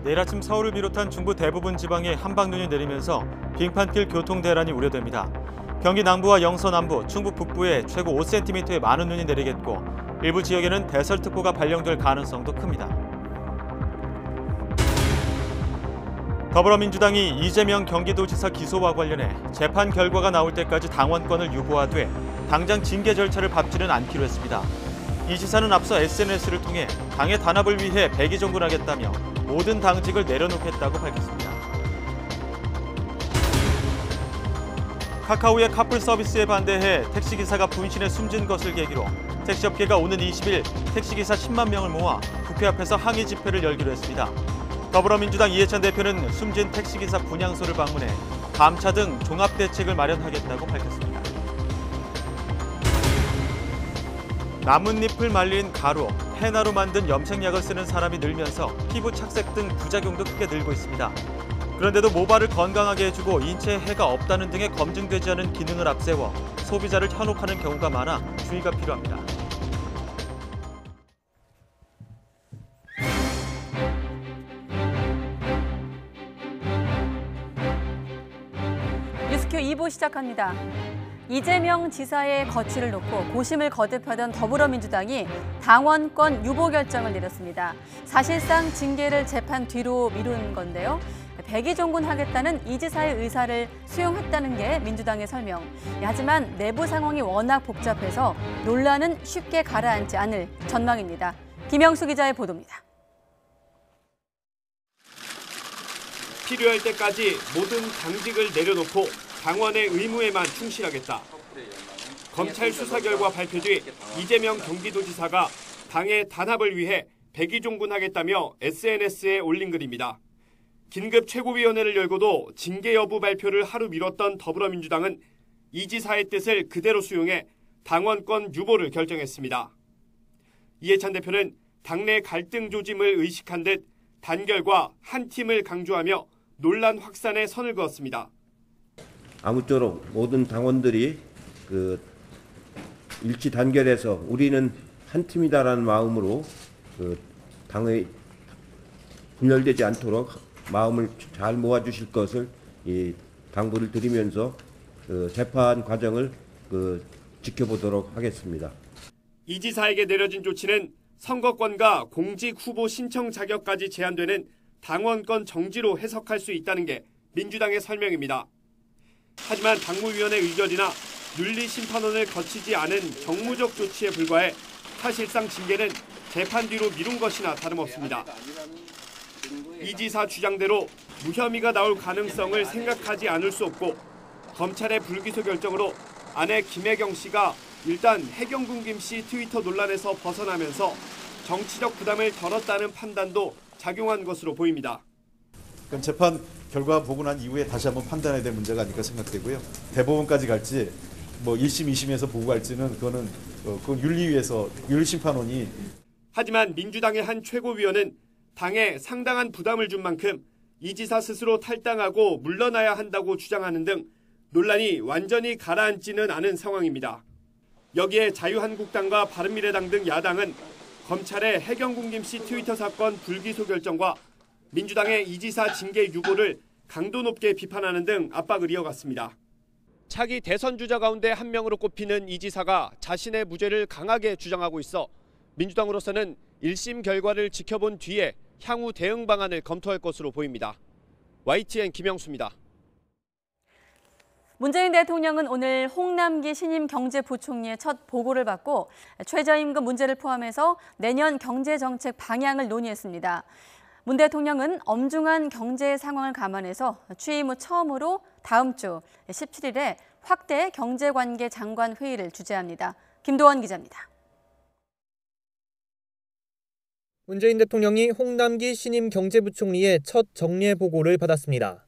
내일 아침 서울을 비롯한 중부 대부분 지방에 한방눈이 내리면서 빙판길 교통 대란이 우려됩니다. 경기 남부와 영서 남부, 충북 북부에 최고 5cm의 많은 눈이 내리겠고 일부 지역에는 대설특보가 발령될 가능성도 큽니다. 더불어민주당이 이재명 경기도지사 기소와 관련해 재판 결과가 나올 때까지 당원권을 유보하되 당장 징계 절차를 밟지는 않기로 했습니다. 이 지사는 앞서 SNS를 통해 당의 단합을 위해 백의종군하겠다며 모든 당직을 내려놓겠다고 밝혔습니다. 카카오의 카풀 서비스에 반대해 택시기사가 분신해 숨진 것을 계기로 택시업계가 오는 20일 택시기사 10만 명을 모아 국회 앞에서 항의 집회를 열기로 했습니다. 더불어민주당 이해찬 대표는 숨진 택시기사 분향소를 방문해 감차 등 종합대책을 마련하겠다고 밝혔습니다. 나뭇잎을 말린 가루, 헤나로 만든 염색약을 쓰는 사람이 늘면서 피부 착색 등 부작용도 크게 늘고 있습니다. 그런데도 모발을 건강하게 해주고 인체에 해가 없다는 등의 검증되지 않은 기능을 앞세워 소비자를 현혹하는 경우가 많아 주의가 필요합니다. 뉴스큐 2부 시작합니다. 이재명 지사의 거취를 놓고 고심을 거듭하던 더불어민주당이 당원권 유보 결정을 내렸습니다. 사실상 징계를 재판 뒤로 미룬 건데요. 백의종군하겠다는 이 지사의 의사를 수용했다는 게 민주당의 설명. 하지만 내부 상황이 워낙 복잡해서 논란은 쉽게 가라앉지 않을 전망입니다. 김영수 기자의 보도입니다. 필요할 때까지 모든 당직을 내려놓고 당원의 의무에만 충실하겠다. 검찰 수사 결과 발표 뒤 이재명 경기도지사가 당의 단합을 위해 백의종군하겠다며 SNS에 올린 글입니다. 긴급 최고위원회를 열고도 징계 여부 발표를 하루 미뤘던 더불어민주당은 이 지사의 뜻을 그대로 수용해 당원권 유보를 결정했습니다. 이해찬 대표는 당내 갈등 조짐을 의식한 듯 단결과 한 팀을 강조하며 논란 확산에 선을 그었습니다. 아무쪼록 모든 당원들이 일치 단결해서 우리는 한 팀이다라는 마음으로 당의 분열되지 않도록 마음을 잘 모아주실 것을 당부를 드리면서 재판 과정을 지켜보도록 하겠습니다. 이 지사에게 내려진 조치는 선거권과 공직 후보 신청 자격까지 제한되는 당원권 정지로 해석할 수 있다는 게 민주당의 설명입니다. 하지만 당무위원회 의결이나 윤리심판원을 거치지 않은 정무적 조치에 불과해 사실상 징계는 재판 뒤로 미룬 것이나 다름없습니다. 이 지사 주장대로 무혐의가 나올 가능성을 생각하지 않을 수 없고 검찰의 불기소 결정으로 아내 김혜경 씨가 일단 해경군 김 씨 트위터 논란에서 벗어나면서 정치적 부담을 덜었다는 판단도 작용한 것으로 보입니다. 재판 결과 보고 난 이후에 다시 한번 판단해야 될 문제가 아닐까 생각되고요. 대법원까지 갈지 1심, 2심에서 보고 갈지는 그건 윤리위에서 윤리심판원이. 하지만 민주당의 한 최고위원은 당에 상당한 부담을 준 만큼 이 지사 스스로 탈당하고 물러나야 한다고 주장하는 등 논란이 완전히 가라앉지는 않은 상황입니다. 여기에 자유한국당과 바른미래당 등 야당은 검찰의 해경군 김 씨 트위터 사건 불기소 결정과 민주당의 이 지사 징계 유보를 강도 높게 비판하는 등 압박을 이어갔습니다. 차기 대선 주자 가운데 한 명으로 꼽히는 이 지사가 자신의 무죄를 강하게 주장하고 있어 민주당으로서는 1심 결과를 지켜본 뒤에 향후 대응 방안을 검토할 것으로 보입니다. YTN 김영수입니다. 문재인 대통령은 오늘 홍남기 신임 경제부총리의 첫 보고를 받고 최저임금 문제를 포함해서 내년 경제정책 방향을 논의했습니다. 문 대통령은 엄중한 경제 상황을 감안해서 취임 후 처음으로 다음 주 17일에 확대 경제관계 장관 회의를 주재합니다. 김도원 기자입니다. 문재인 대통령이 홍남기 신임 경제부총리의 첫 정례 보고를 받았습니다.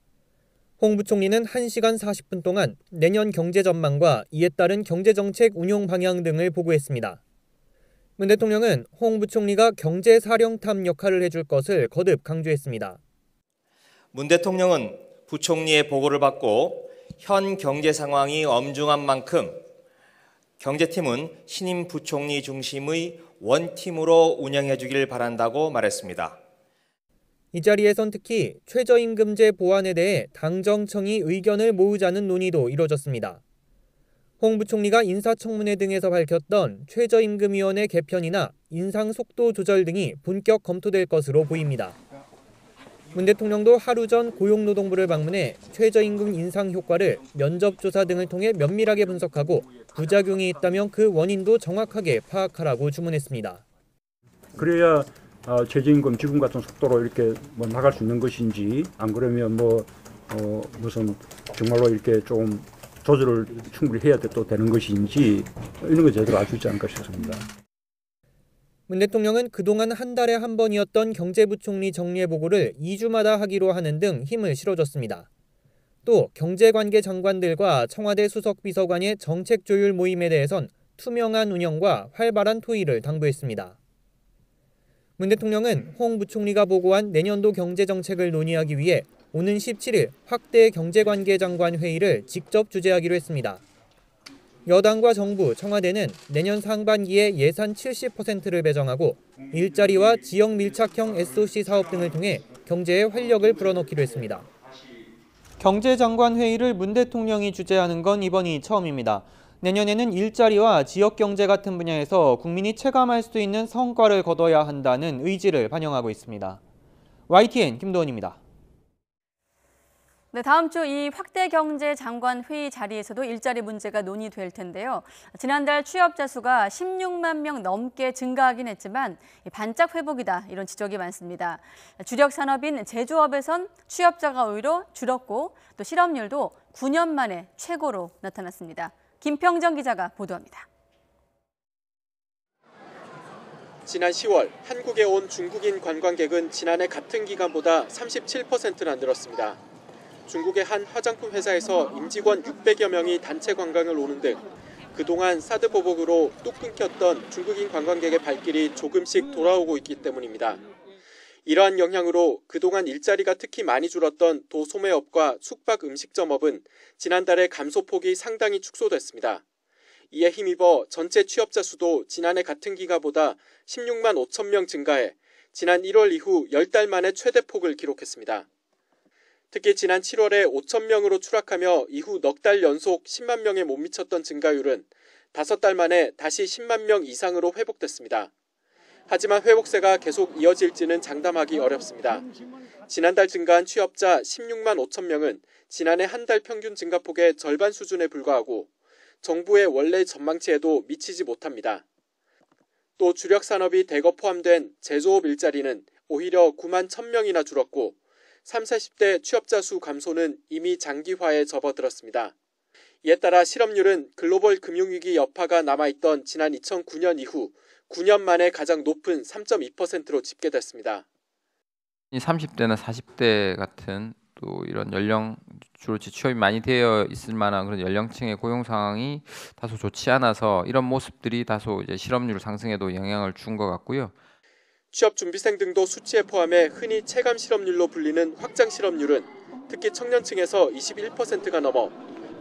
홍 부총리는 1시간 40분 동안 내년 경제 전망과 이에 따른 경제정책 운용 방향 등을 보고했습니다. 문 대통령은 홍 부총리가 경제사령탑 역할을 해줄 것을 거듭 강조했습니다. 문 대통령은 부총리의 보고를 받고 현 경제 상황이 엄중한 만큼 경제팀은 신임 부총리 중심의 원팀으로 운영해 주길 바란다고 말했습니다. 이 자리에선 특히 최저임금제 보완에 대해 당정청이 의견을 모으자는 논의도 이뤄졌습니다. 홍 부총리가 인사청문회 등에서 밝혔던 최저임금위원회 개편이나 인상 속도 조절 등이 본격 검토될 것으로 보입니다. 문 대통령도 하루 전 고용노동부를 방문해 최저임금 인상 효과를 면접조사 등을 통해 면밀하게 분석하고 부작용이 있다면 그 원인도 정확하게 파악하라고 주문했습니다. 그래야 최저임금 지금 같은 속도로 이렇게 나갈 수 있는 것인지, 안 그러면 무슨 정말로 이렇게 좀 조절을 충분히 해야 또 되는 것인지, 이런 거 제대로 알 수 있지 않을까 싶습니다. 문 대통령은 그동안 한 달에 한 번이었던 경제부총리 정례 보고를 2주마다 하기로 하는 등 힘을 실어줬습니다. 또 경제관계 장관들과 청와대 수석비서관의 정책 조율 모임에 대해선 투명한 운영과 활발한 토의를 당부했습니다. 문 대통령은 홍 부총리가 보고한 내년도 경제정책을 논의하기 위해 오는 17일 확대 경제관계장관 회의를 직접 주재하기로 했습니다. 여당과 정부, 청와대는 내년 상반기에 예산 70%를 배정하고 일자리와 지역 밀착형 SOC 사업 등을 통해 경제에 활력을 불어넣기로 했습니다. 경제장관 회의를 문 대통령이 주재하는 건 이번이 처음입니다. 내년에는 일자리와 지역경제 같은 분야에서 국민이 체감할 수 있는 성과를 거둬야 한다는 의지를 반영하고 있습니다. YTN 김도원입니다. 네, 다음 주 이 확대 경제 장관 회의 자리에서도 일자리 문제가 논의될 텐데요. 지난달 취업자 수가 16만 명 넘게 증가하긴 했지만 반짝 회복이다, 이런 지적이 많습니다. 주력 산업인 제조업에선 취업자가 오히려 줄었고 또 실업률도 9년 만에 최고로 나타났습니다. 김평정 기자가 보도합니다. 지난 10월 한국에 온 중국인 관광객은 지난해 같은 기간보다 37%나 늘었습니다. 중국의 한 화장품 회사에서 임직원 600여 명이 단체 관광을 오는 등 그동안 사드 보복으로 뚝 끊겼던 중국인 관광객의 발길이 조금씩 돌아오고 있기 때문입니다. 이러한 영향으로 그동안 일자리가 특히 많이 줄었던 도소매업과 숙박 음식점업은 지난달에 감소폭이 상당히 축소됐습니다. 이에 힘입어 전체 취업자 수도 지난해 같은 기간보다 16만 5천 명 증가해 지난 1월 이후 10달 만에 최대폭을 기록했습니다. 특히 지난 7월에 5천 명으로 추락하며 이후 넉 달 연속 10만 명에 못 미쳤던 증가율은 5달 만에 다시 10만 명 이상으로 회복됐습니다. 하지만 회복세가 계속 이어질지는 장담하기 어렵습니다. 지난달 증가한 취업자 16만 5천 명은 지난해 한 달 평균 증가폭의 절반 수준에 불과하고 정부의 원래 전망치에도 미치지 못합니다. 또 주력 산업이 대거 포함된 제조업 일자리는 오히려 9만 1,000명이나 줄었고 30, 40대 취업자 수 감소는 이미 장기화에 접어들었습니다. 이에 따라 실업률은 글로벌 금융위기 여파가 남아있던 지난 2009년 이후 9년 만에 가장 높은 3.2%로 집계됐습니다. 30대나 40대 같은 또 이런 연령 주로 취업이 많이 되어 있을 만한 그런 연령층의 고용 상황이 다소 좋지 않아서 이런 모습들이 다소 이제 실업률 상승에도 영향을 준 것 같고요. 취업 준비생 등도 수치에 포함해 흔히 체감 실업률로 불리는 확장 실업률은 특히 청년층에서 21%가 넘어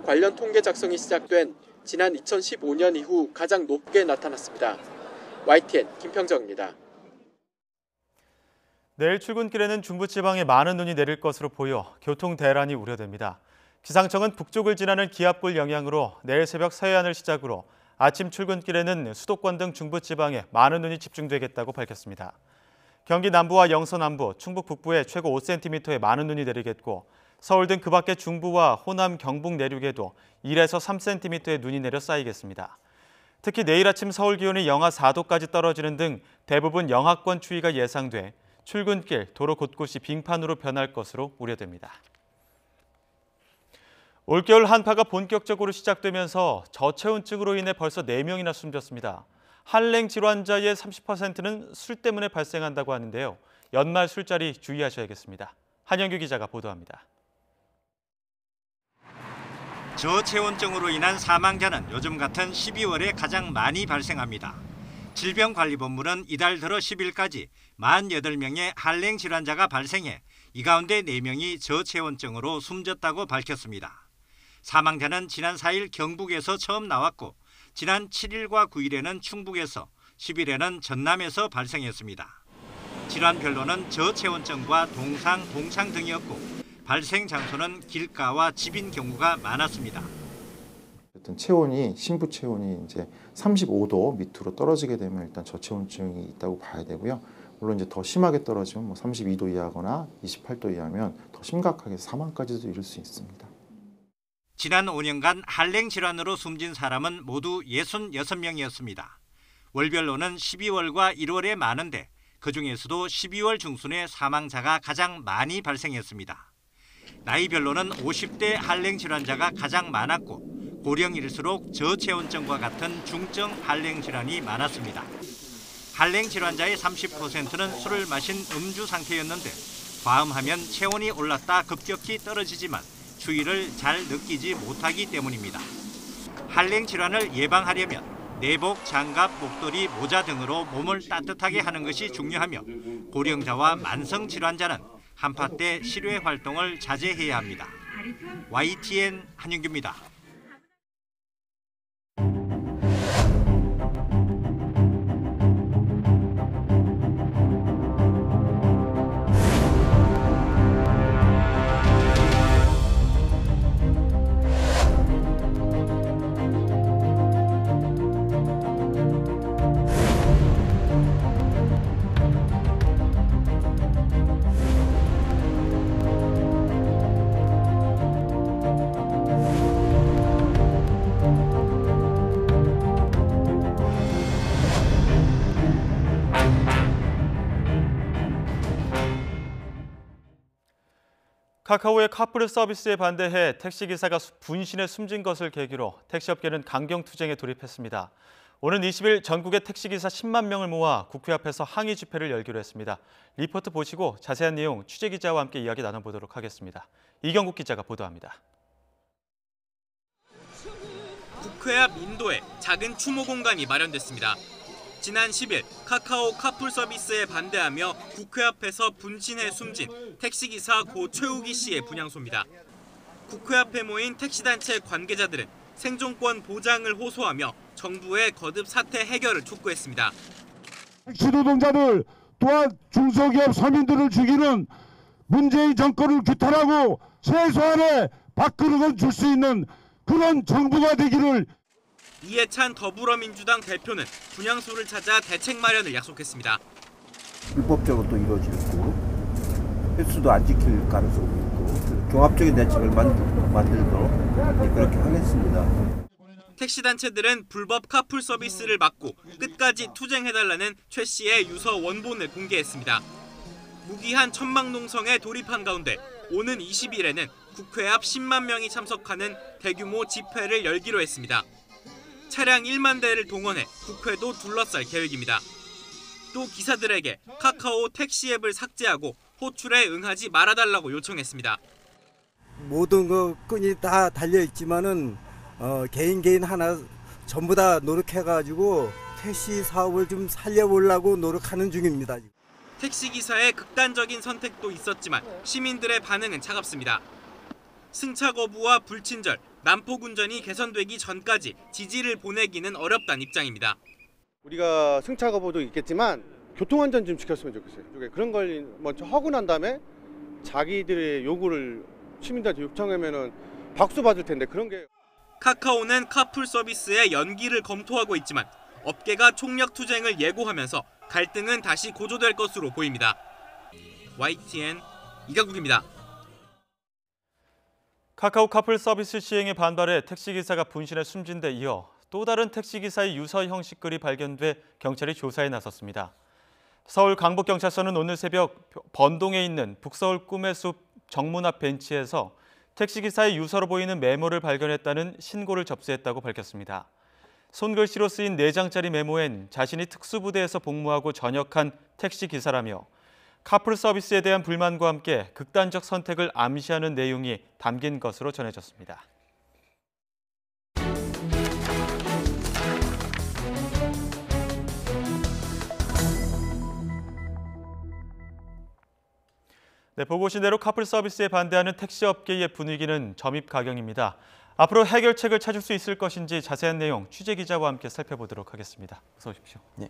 관련 통계 작성이 시작된 지난 2015년 이후 가장 높게 나타났습니다. YTN 김평정입니다. 내일 출근길에는 중부지방에 많은 눈이 내릴 것으로 보여 교통 대란이 우려됩니다. 기상청은 북쪽을 지나는 기압골 영향으로 내일 새벽 서해안을 시작으로 아침 출근길에는 수도권 등 중부지방에 많은 눈이 집중되겠다고 밝혔습니다. 경기 남부와 영서 남부, 충북 북부에 최고 5cm의 많은 눈이 내리겠고 서울 등 그 밖의 중부와 호남, 경북 내륙에도 1에서 3cm의 눈이 내려 쌓이겠습니다. 특히 내일 아침 서울 기온이 영하 4도까지 떨어지는 등 대부분 영하권 추위가 예상돼 출근길, 도로 곳곳이 빙판으로 변할 것으로 우려됩니다. 올겨울 한파가 본격적으로 시작되면서 저체온증으로 인해 벌써 4명이나 숨졌습니다. 한랭 질환자의 30%는 술 때문에 발생한다고 하는데요. 연말 술자리 주의하셔야겠습니다. 한영규 기자가 보도합니다. 저체온증으로 인한 사망자는 요즘 같은 12월에 가장 많이 발생합니다. 질병관리본부는 이달 들어 10일까지 48명의 한랭 질환자가 발생해 이 가운데 4명이 저체온증으로 숨졌다고 밝혔습니다. 사망자는 지난 4일 경북에서 처음 나왔고 지난 7일과 9일에는 충북에서, 10일에는 전남에서 발생했습니다. 질환별로는 저체온증과 동상, 동창 등이었고 발생 장소는 길가와 집인 경우가 많았습니다. 어떤 체온이 심부 체온이 이제 35도 밑으로 떨어지게 되면 일단 저체온증이 있다고 봐야 되고요. 물론 이제 더 심하게 떨어지면 뭐 32도 이하거나 28도 이하면 더 심각하게 사망까지도 이를 수 있습니다. 지난 5년간 한랭 질환으로 숨진 사람은 모두 66명이었습니다. 월별로는 12월과 1월에 많은데 그중에서도 12월 중순에 사망자가 가장 많이 발생했습니다. 나이별로는 50대 한랭 질환자가 가장 많았고 고령일수록 저체온증과 같은 중증 한랭 질환이 많았습니다. 한랭 질환자의 30%는 술을 마신 음주 상태였는데 과음하면 체온이 올랐다 급격히 떨어지지만 추위를 잘 느끼지 못하기 때문입니다. 한랭 질환을 예방하려면 내복, 장갑, 목도리, 모자 등으로 몸을 따뜻하게 하는 것이 중요하며 고령자와 만성 질환자는 한파 때 실외 활동을 자제해야 합니다. YTN 한윤규입니다. 카카오의 카풀 서비스에 반대해 택시기사가 분신에 숨진 것을 계기로 택시업계는 강경투쟁에 돌입했습니다. 오는 20일 전국의 택시기사 10만 명을 모아 국회 앞에서 항의 집회를 열기로 했습니다. 리포트 보시고 자세한 내용 취재기자와 함께 이야기 나눠보도록 하겠습니다. 이경국 기자가 보도합니다. 국회 앞 인도에 작은 추모 공간이 마련됐습니다. 지난 10일 카카오 카풀 서비스에 반대하며 국회 앞에서 분신해 숨진 택시기사 고 최우기 씨의 분향소입니다. 국회 앞에 모인 택시단체 관계자들은 생존권 보장을 호소하며 정부의 거듭 사태 해결을 촉구했습니다. 택시 노동자들 또한 중소기업 서민들을 죽이는 문재인 정권을 규탄하고 최소한의 밥그릇은 줄 수 있는 그런 정부가 되기를. 이해찬 더불어민주당 대표는 분향소를 찾아 대책 마련을 약속했습니다. 불법적으로 또 이루어지고 횟수도 안 지킬 가능성도 있고 종합적인 대책을 만들도록 그렇게 하겠습니다. 택시단체들은 불법 카풀 서비스를 막고 끝까지 투쟁해달라는 최 씨의 유서 원본을 공개했습니다. 무기한 천막농성에 돌입한 가운데 오는 20일에는 국회 앞 10만 명이 참석하는 대규모 집회를 열기로 했습니다. 차량 1만 대를 동원해 국회도 둘러쌀 계획입니다. 또 기사들에게 카카오 택시 앱을 삭제하고 호출에 응하지 말아달라고 요청했습니다. 모든 거 끈이 다 달려 있지만은 개인 하나 전부 다 노력해가지고 택시 사업을 좀 살려보려고 노력하는 중입니다. 택시 기사의 극단적인 선택도 있었지만 시민들의 반응은 차갑습니다. 승차 거부와 불친절, 난폭 운전이 개선되기 전까지 지지를 보내기는 어렵다는 입장입니다. 우리가 승차 거부도 있겠지만 교통안전 좀 지켰으면 좋겠어요. 그런 걸 먼저 하고 난 다음에 자기들의 요구를 시민들한테 요청하면은 박수 받을 텐데 그런 게. 카카오는 카풀 서비스의 연기를 검토하고 있지만 업계가 총력 투쟁을 예고하면서 갈등은 다시 고조될 것으로 보입니다. YTN 이강국입니다. 카카오 카풀 서비스 시행에 반발해 택시기사가 분신해 숨진 데 이어 또 다른 택시기사의 유서 형식글이 발견돼 경찰이 조사에 나섰습니다. 서울 강북경찰서는 오늘 새벽 번동에 있는 북서울 꿈의 숲 정문 앞 벤치에서 택시기사의 유서로 보이는 메모를 발견했다는 신고를 접수했다고 밝혔습니다. 손글씨로 쓰인 4장짜리 메모엔 자신이 특수부대에서 복무하고 전역한 택시기사라며 카풀 서비스에 대한 불만과 함께 극단적 선택을 암시하는 내용이 담긴 것으로 전해졌습니다. 네, 보고 오신 대로 카풀 서비스에 반대하는 택시업계의 분위기는 점입가경입니다. 앞으로 해결책을 찾을 수 있을 것인지 자세한 내용 취재기자와 함께 살펴보도록 하겠습니다. 어서 오십시오. 네.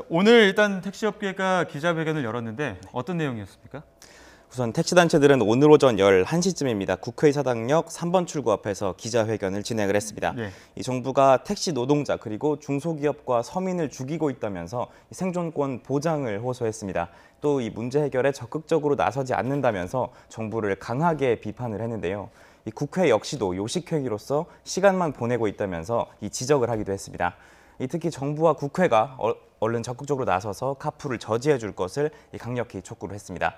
오늘 일단 택시업계가 기자회견을 열었는데 어떤 내용이었습니까? 우선 택시단체들은 오늘 오전 11시쯤입니다. 국회 사당역 3번 출구 앞에서 기자회견을 진행을 했습니다. 네. 이 정부가 택시 노동자 그리고 중소기업과 서민을 죽이고 있다면서 생존권 보장을 호소했습니다. 또 이 문제 해결에 적극적으로 나서지 않는다면서 정부를 강하게 비판을 했는데요. 이 국회 역시도 요식행위로서 시간만 보내고 있다면서 이 지적을 하기도 했습니다. 특히 정부와 국회가 얼른 적극적으로 나서서 카풀을 저지해 줄 것을 강력히 촉구를 했습니다.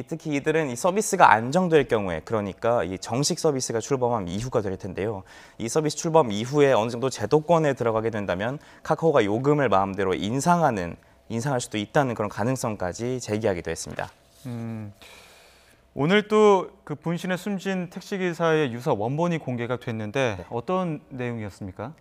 특히 이들은 이 서비스가 안정될 경우에, 그러니까 이 정식 서비스가 출범한 이후가 될 텐데요. 이 서비스 출범 이후에 어느 정도 제도권에 들어가게 된다면 카카오가 요금을 마음대로 인상할 수도 있다는 그런 가능성까지 제기하기도 했습니다. 오늘 또 그 분신에 숨진 택시기사의 유서 원본이 공개가 됐는데 어떤 내용이었습니까?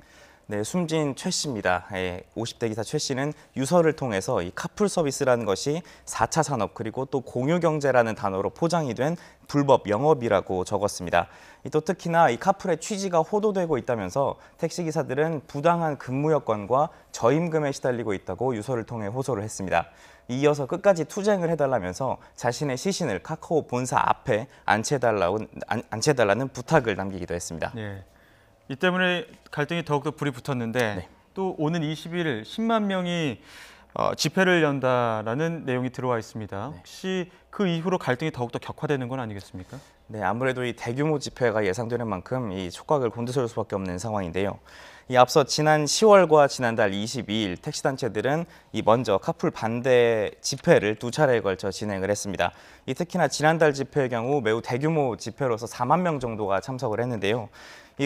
네, 숨진 최 씨입니다. 50대 기사 최 씨는 유서를 통해서 이 카풀 서비스라는 것이 4차 산업 그리고 또 공유경제라는 단어로 포장이 된 불법 영업이라고 적었습니다. 또 특히나 이 카풀의 취지가 호도되고 있다면서 택시기사들은 부당한 근무 여건과 저임금에 시달리고 있다고 유서를 통해 호소를 했습니다. 이어서 끝까지 투쟁을 해달라면서 자신의 시신을 카카오 본사 앞에 안치해달라는 부탁을 남기기도 했습니다. 네. 이 때문에 갈등이 더욱더 불이 붙었는데 또 오는 20일 10만 명이 집회를 연다라는 내용이 들어와 있습니다. 혹시 그 이후로 갈등이 더욱더 격화되는 건 아니겠습니까? 네, 아무래도 이 대규모 집회가 예상되는 만큼 이 촉각을 곤두설 수밖에 없는 상황인데요. 앞서 지난 10월과 지난달 22일 택시단체들은 먼저 카풀 반대 집회를 2차례에 걸쳐 진행을 했습니다. 특히나 지난달 집회의 경우 매우 대규모 집회로서 4만 명 정도가 참석을 했는데요.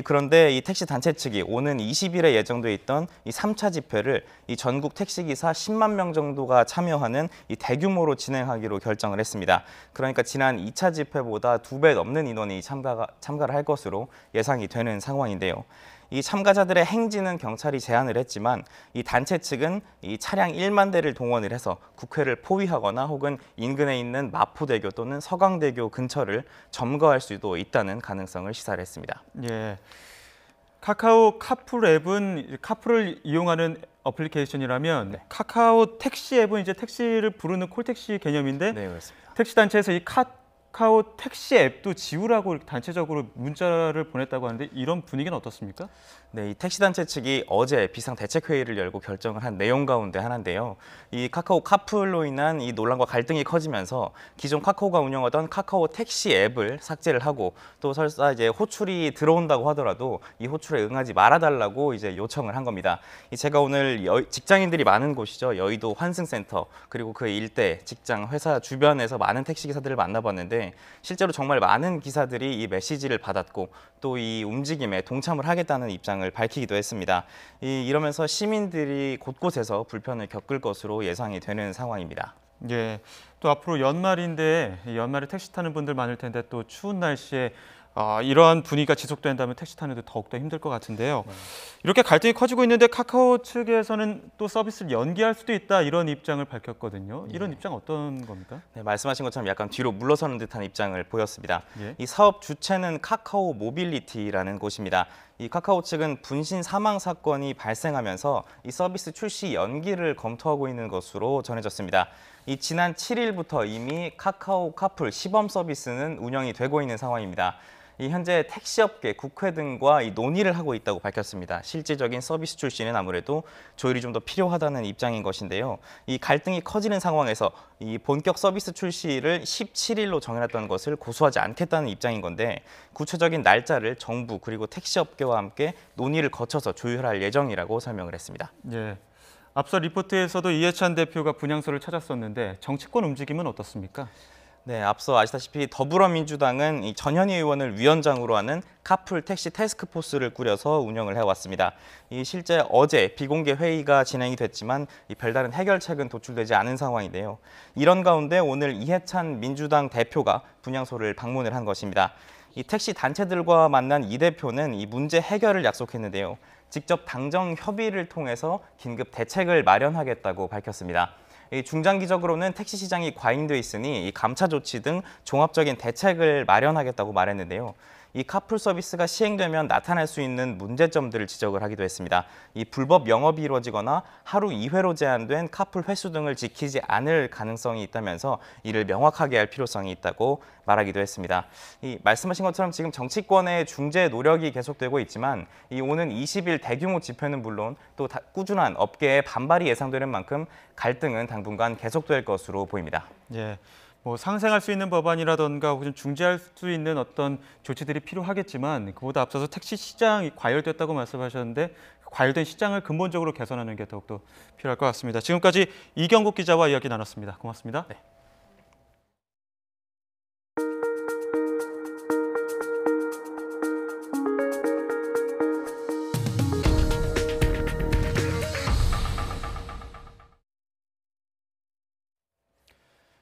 그런데 이 택시 단체 측이 오는 20일에 예정돼 있던 이 3차 집회를 이 전국 택시기사 10만 명 정도가 참여하는 이 대규모로 진행하기로 결정을 했습니다. 그러니까 지난 2차 집회보다 2배 넘는 인원이 참가를 할 것으로 예상이 되는 상황인데요. 이 참가자들의 행진은 경찰이 제한을 했지만 이 단체 측은 이 차량 1만 대를 동원을 해서 국회를 포위하거나 혹은 인근에 있는 마포대교 또는 서강대교 근처를 점거할 수도 있다는 가능성을 시사를 했습니다. 예, 카카오 카풀 앱은 카풀을 이용하는 어플리케이션이라면 카카오 택시 앱은 이제 택시를 부르는 콜택시 개념인데 네, 그렇습니다. 택시 단체에서 이 카카오 택시 앱도 지우라고 단체적으로 문자를 보냈다고 하는데 이런 분위기는 어떻습니까? 네, 이 택시단체 측이 어제 비상대책회의를 열고 결정을 한 내용 가운데 하나인데요. 이 카카오 카풀로 인한 이 논란과 갈등이 커지면서 기존 카카오가 운영하던 카카오 택시 앱을 삭제를 하고 또 설사 이제 호출이 들어온다고 하더라도 이 호출에 응하지 말아달라고 이제 요청을 한 겁니다. 제가 오늘 직장인들이 많은 곳이죠. 여의도 환승센터 그리고 그 일대 직장 회사 주변에서 많은 택시기사들을 만나봤는데 실제로 정말 많은 기사들이 이 메시지를 받았고 또 이 움직임에 동참을 하겠다는 입장을 밝히기도 했습니다. 이러면서 시민들이 곳곳에서 불편을 겪을 것으로 예상이 되는 상황입니다. 예, 또 앞으로 연말인데 연말에 택시 타는 분들 많을 텐데 또 추운 날씨에 이러한 분위기가 지속된다면 택시 타는 데 더욱더 힘들 것 같은데요. 이렇게 갈등이 커지고 있는데 카카오 측에서는 또 서비스를 연기할 수도 있다 이런 입장을 밝혔거든요. 이런 입장 어떤 겁니까? 네, 말씀하신 것처럼 약간 뒤로 물러서는 듯한 입장을 보였습니다. 예. 이 사업 주체는 카카오 모빌리티라는 곳입니다. 이 카카오 측은 분신 사망 사건이 발생하면서 이 서비스 출시 연기를 검토하고 있는 것으로 전해졌습니다. 지난 7일부터 이미 카카오 카풀 시범 서비스는 운영이 되고 있는 상황입니다. 현재 택시업계, 국회 등과 논의를 하고 있다고 밝혔습니다. 실질적인 서비스 출시는 아무래도 조율이 좀 더 필요하다는 입장인 것인데요. 이 갈등이 커지는 상황에서 이 본격 서비스 출시를 17일로 정해놨던 것을 고수하지 않겠다는 입장인 건데 구체적인 날짜를 정부 그리고 택시업계와 함께 논의를 거쳐서 조율할 예정이라고 설명을 했습니다. 예. 앞서 리포트에서도 이해찬 대표가 분향소를 찾았었는데 정치권 움직임은 어떻습니까? 네, 앞서 아시다시피 더불어민주당은 이 전현희 의원을 위원장으로 하는 카풀 택시 태스크포스를 꾸려서 운영을 해왔습니다. 실제 어제 비공개 회의가 진행이 됐지만 별다른 해결책은 도출되지 않은 상황인데요. 이런 가운데 오늘 이해찬 민주당 대표가 분향소를 방문을 한 것입니다. 택시 단체들과 만난 이 대표는 이 문제 해결을 약속했는데요. 직접 당정 협의를 통해서 긴급 대책을 마련하겠다고 밝혔습니다. 중장기적으로는 택시 시장이 과잉돼 있으니 감차 조치 등 종합적인 대책을 마련하겠다고 말했는데요. 이 카풀 서비스가 시행되면 나타날 수 있는 문제점들을 지적을 하기도 했습니다. 이 불법 영업이 이루어지거나 하루 2회로 제한된 카풀 횟수 등을 지키지 않을 가능성이 있다면서 이를 명확하게 할 필요성이 있다고 말하기도 했습니다. 이 말씀하신 것처럼 지금 정치권의 중재 노력이 계속되고 있지만 이 오는 20일 대규모 집회는 물론 또 꾸준한 업계의 반발이 예상되는 만큼 갈등은 당분간 계속될 것으로 보입니다. 예. 뭐 상생할 수 있는 법안이라던가 혹은 중재할 수 있는 어떤 조치들이 필요하겠지만 그보다 앞서서 택시 시장이 과열됐다고 말씀하셨는데 과열된 시장을 근본적으로 개선하는 게 더욱더 필요할 것 같습니다. 지금까지 이경국 기자와 이야기 나눴습니다. 고맙습니다. 네.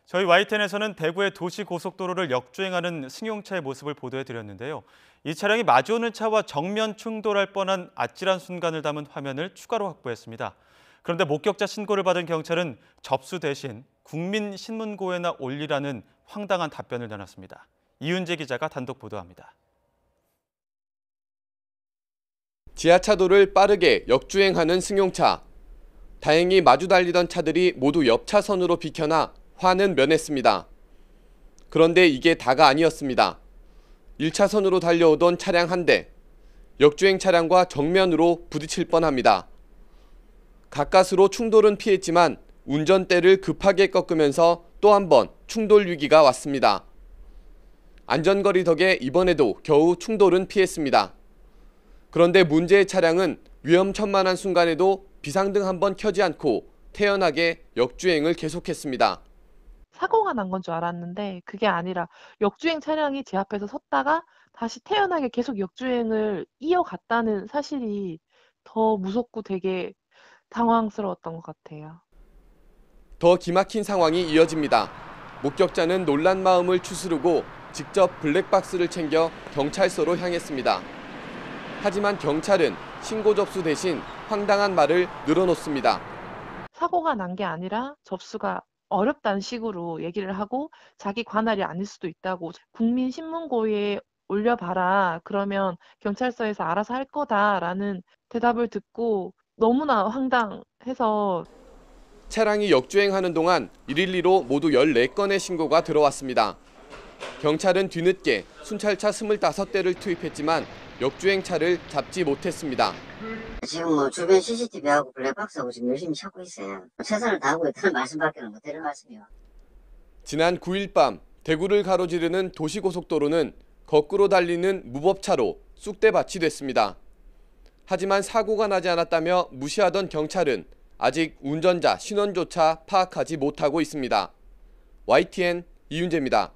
저희 YTN에서는 대구의 도시고속도로를 역주행하는 승용차의 모습을 보도해드렸는데요. 이 차량이 마주오는 차와 정면 충돌할 뻔한 아찔한 순간을 담은 화면을 추가로 확보했습니다. 그런데 목격자 신고를 받은 경찰은 접수 대신 국민신문고에나 올리라는 황당한 답변을 내놨습니다. 이윤재 기자가 단독 보도합니다. 지하차도를 빠르게 역주행하는 승용차. 다행히 마주 달리던 차들이 모두 옆 차선으로 비켜나 화는 면했습니다. 그런데 이게 다가 아니었습니다. 1차선으로 달려오던 차량 한 대, 역주행 차량과 정면으로 부딪힐 뻔합니다. 가까스로 충돌은 피했지만 운전대를 급하게 꺾으면서 또 한 번 충돌 위기가 왔습니다. 안전거리 덕에 이번에도 겨우 충돌은 피했습니다. 그런데 문제의 차량은 위험천만한 순간에도 비상등 한번 켜지 않고 태연하게 역주행을 계속했습니다. 사고가 난 건 줄 알았는데 그게 아니라 역주행 차량이 제 앞에서 섰다가 다시 태연하게 계속 역주행을 이어갔다는 사실이 더 무섭고 되게 당황스러웠던 것 같아요. 더 기막힌 상황이 이어집니다. 목격자는 놀란 마음을 추스르고 직접 블랙박스를 챙겨 경찰서로 향했습니다. 하지만 경찰은 신고 접수 대신 황당한 말을 늘어놓습니다. 사고가 난 게 아니라 접수가 어렵다는 식으로 얘기를 하고 자기 관할이 아닐 수도 있다고 국민신문고에 올려봐라. 그러면 경찰서에서 알아서 할 거다라는 대답을 듣고 너무나 황당해서 차량이 역주행하는 동안 112로 모두 14건의 신고가 들어왔습니다. 경찰은 뒤늦게 순찰차 25대를 투입했지만 역주행차를 잡지 못했습니다. 지금 뭐 주변 CCTV하고 블랙박스하고 지금 열심히 찾고 있어요. 최선을 다하고 있다는 말씀밖에 못 드릴 말씀이요. 지난 9일 밤 대구를 가로지르는 도시고속도로는 거꾸로 달리는 무법차로 쑥대밭이 됐습니다. 하지만 사고가 나지 않았다며 무시하던 경찰은 아직 운전자 신원조차 파악하지 못하고 있습니다. YTN 이윤재입니다.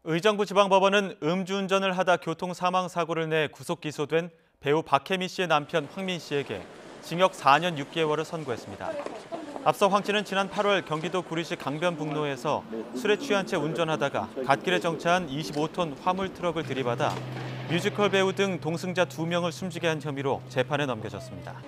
의정부 지방법원은 음주운전을 하다 교통사망사고를 내 구속 기소된 배우 박혜미 씨의 남편 황민 씨에게 징역 4년 6개월을 선고했습니다. 앞서 황 씨는 지난 8월 경기도 구리시 강변북로에서 술에 취한 채 운전하다가 갓길에 정차한 25톤 화물 트럭을 들이받아 뮤지컬 배우 등 동승자 2명을 숨지게 한 혐의로 재판에 넘겨졌습니다.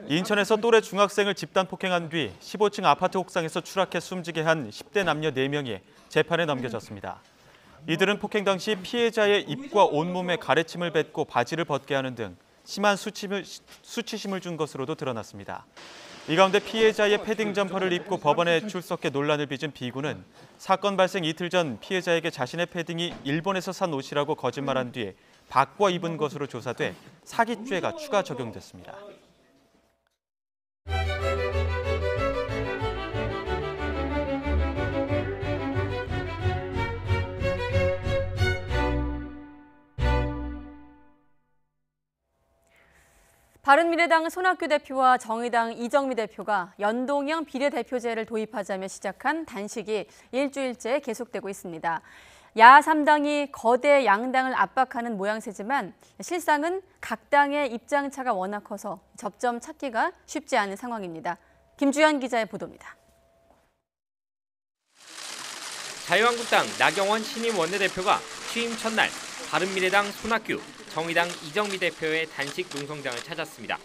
인천에서 또래 중학생을 집단 폭행한 뒤 15층 아파트 옥상에서 추락해 숨지게 한 10대 남녀 4명이 재판에 넘겨졌습니다. 이들은 폭행 당시 피해자의 입과 온몸에 가래침을 뱉고 바지를 벗게 하는 등 심한 수치심을 준 것으로도 드러났습니다. 이 가운데 피해자의 패딩 점퍼를 입고 법원에 출석해 논란을 빚은 B군은 사건 발생 이틀 전 피해자에게 자신의 패딩이 일본에서 산 옷이라고 거짓말한 뒤에 바꿔 입은 것으로 조사돼 사기죄가 추가 적용됐습니다. 바른미래당 손학규 대표와 정의당 이정미 대표가 연동형 비례대표제를 도입하자며 시작한 단식이 일주일째 계속되고 있습니다. 야 3당이 거대 양당을 압박하는 모양새지만 실상은 각 당의 입장차가 워낙 커서 접점 찾기가 쉽지 않은 상황입니다. 김주현 기자의 보도입니다. 자유한국당 나경원 신임 원내대표가 취임 첫날 바른미래당 손학규, 정의당 이정미 대표의 단식 농성장을 찾았습니다.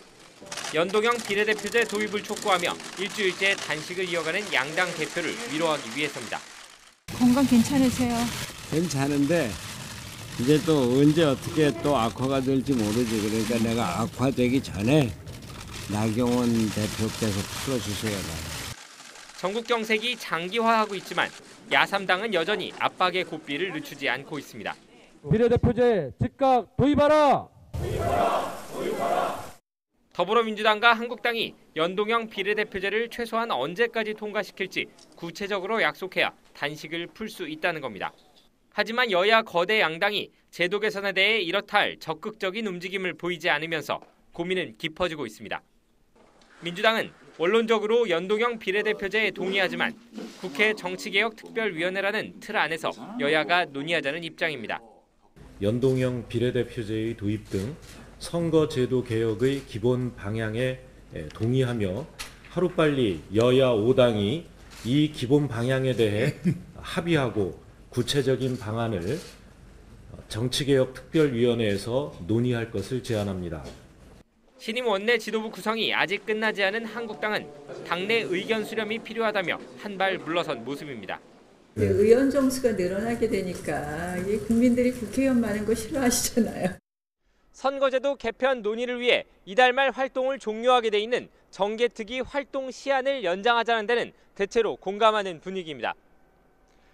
연동형 비례대표제 도입을 촉구하며 일주일째 단식을 이어가는 양당 대표를 위로하기 위해서입니다. 건강 괜찮으세요? 괜찮은데 이제 또 언제 어떻게 또 악화가 될지 모르지. 그러니까 내가 악화되기 전에 나경원 대표께서 풀어주셔야 돼요. 전국 경색이 장기화하고 있지만 야3당은 여전히 압박의 고삐를 늦추지 않고 있습니다. 비례대표제 즉각 도입하라! 더불어민주당과 한국당이 연동형 비례대표제를 최소한 언제까지 통과시킬지 구체적으로 약속해야 단식을 풀 수 있다는 겁니다. 하지만 여야 거대 양당이 제도 개선에 대해 이렇다 할 적극적인 움직임을 보이지 않으면서 고민은 깊어지고 있습니다. 민주당은 원론적으로 연동형 비례대표제에 동의하지만 국회 정치개혁특별위원회라는 틀 안에서 여야가 논의하자는 입장입니다. 연동형 비례대표제의 도입 등 선거제도 개혁의 기본 방향에 동의하며 하루빨리 여야 5당이 이 기본 방향에 대해 합의하고 구체적인 방안을 정치개혁특별위원회에서 논의할 것을 제안합니다. 신임 원내 지도부 구성이 아직 끝나지 않은 한국당은 당내 의견 수렴이 필요하다며 한 발 물러선 모습입니다. 의원 정수가 늘어나게 되니까 국민들이 국회의원 많은 거 싫어하시잖아요. 선거제도 개편 논의를 위해 이달 말 활동을 종료하게 돼 있는 정개특위 활동 시한을 연장하자는 데는 대체로 공감하는 분위기입니다.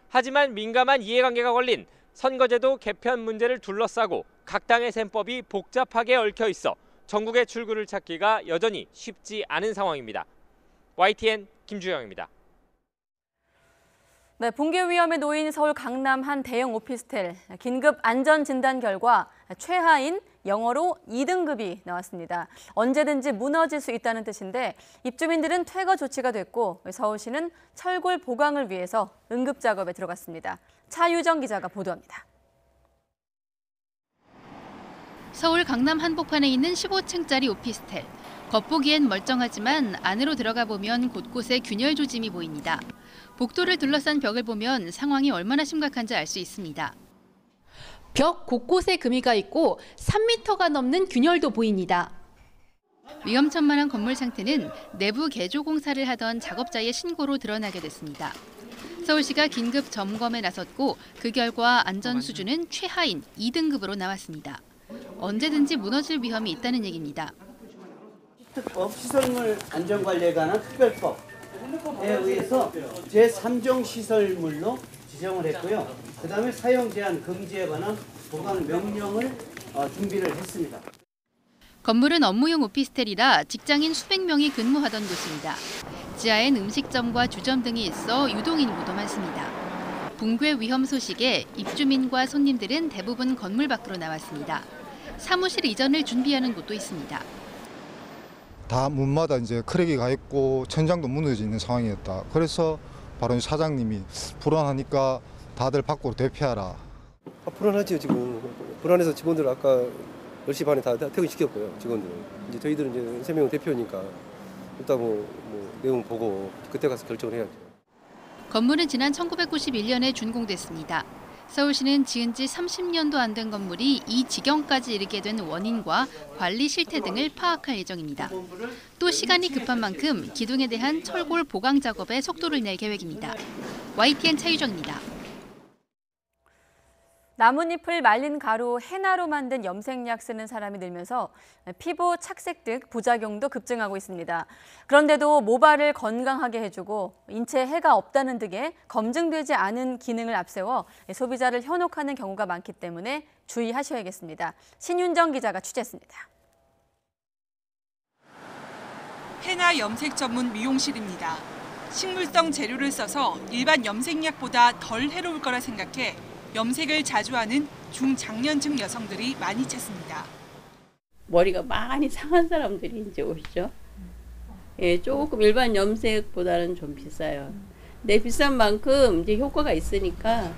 하지만 민감한 이해관계가 걸린 선거제도 개편 문제를 둘러싸고 각 당의 셈법이 복잡하게 얽혀 있어 전국의 출구를 찾기가 여전히 쉽지 않은 상황입니다. YTN 김주영입니다. 네, 붕괴 위험에 놓인 서울 강남 한 대형 오피스텔. 긴급 안전 진단 결과 최하인 영어로 2등급이 나왔습니다. 언제든지 무너질 수 있다는 뜻인데 입주민들은 퇴거 조치가 됐고 서울시는 철골 보강을 위해서 응급 작업에 들어갔습니다. 차유정 기자가 보도합니다. 서울 강남 한복판에 있는 15층짜리 오피스텔. 겉보기엔 멀쩡하지만 안으로 들어가 보면 곳곳에 균열 조짐이 보입니다. 복도를 둘러싼 벽을 보면 상황이 얼마나 심각한지 알 수 있습니다. 벽 곳곳에 금이가 있고 3m가 넘는 균열도 보입니다. 위험천만한 건물 상태는 내부 개조 공사를 하던 작업자의 신고로 드러나게 됐습니다. 서울시가 긴급 점검에 나섰고 그 결과 안전 수준은 최하인 2등급으로 나왔습니다. 언제든지 무너질 위험이 있다는 얘기입니다. 특법 시설물 안전관리에 관한 특별법에 의해서 제3종 시설물로 지정을 했고요. 그다음에 사용 제한 금지에 관한 보강 명령을 준비를 했습니다. 건물은 업무용 오피스텔이라 직장인 수백 명이 근무하던 곳입니다. 지하엔 음식점과 주점 등이 있어 유동인구도 많습니다. 붕괴 위험 소식에 입주민과 손님들은 대부분 건물 밖으로 나왔습니다. 사무실 이전을 준비하는 곳도 있습니다. 다 문마다 이제 크랙이 가 있고 천장도 무너져 있는 상황이었다. 그래서 바로 사장님이 불안하니까 다들 밖으로 대피하라. 불안하죠 지금. 불안해서 직원들 아까 10시 반에 다 퇴근시켰고요. 직원들은. 이제 저희들은 이제 3명 대표니까 일단 뭐 내용 보고 그때 가서 결정을 해야죠. 건물은 지난 1991년에 준공됐습니다. 서울시는 지은 지 30년도 안 된 건물이 이 지경까지 이르게 된 원인과 관리 실태 등을 파악할 예정입니다. 또 시간이 급한 만큼 기둥에 대한 철골 보강 작업에 속도를 낼 계획입니다. YTN 차유정입니다. 나뭇잎을 말린 가루, 헤나로 만든 염색약 쓰는 사람이 늘면서 피부 착색 등 부작용도 급증하고 있습니다. 그런데도 모발을 건강하게 해주고 인체에 해가 없다는 등의 검증되지 않은 기능을 앞세워 소비자를 현혹하는 경우가 많기 때문에 주의하셔야겠습니다. 신윤정 기자가 취재했습니다. 헤나 염색 전문 미용실입니다. 식물성 재료를 써서 일반 염색약보다 덜 해로울 거라 생각해 염색을 자주 하는 중장년층 여성들이 많이 찾습니다. 머리가 많이 상한 사람들이 이제 오시죠. 예, 조금 일반 염색보다는 좀 비싸요. 근데 비싼 만큼 이제 효과가 있으니까.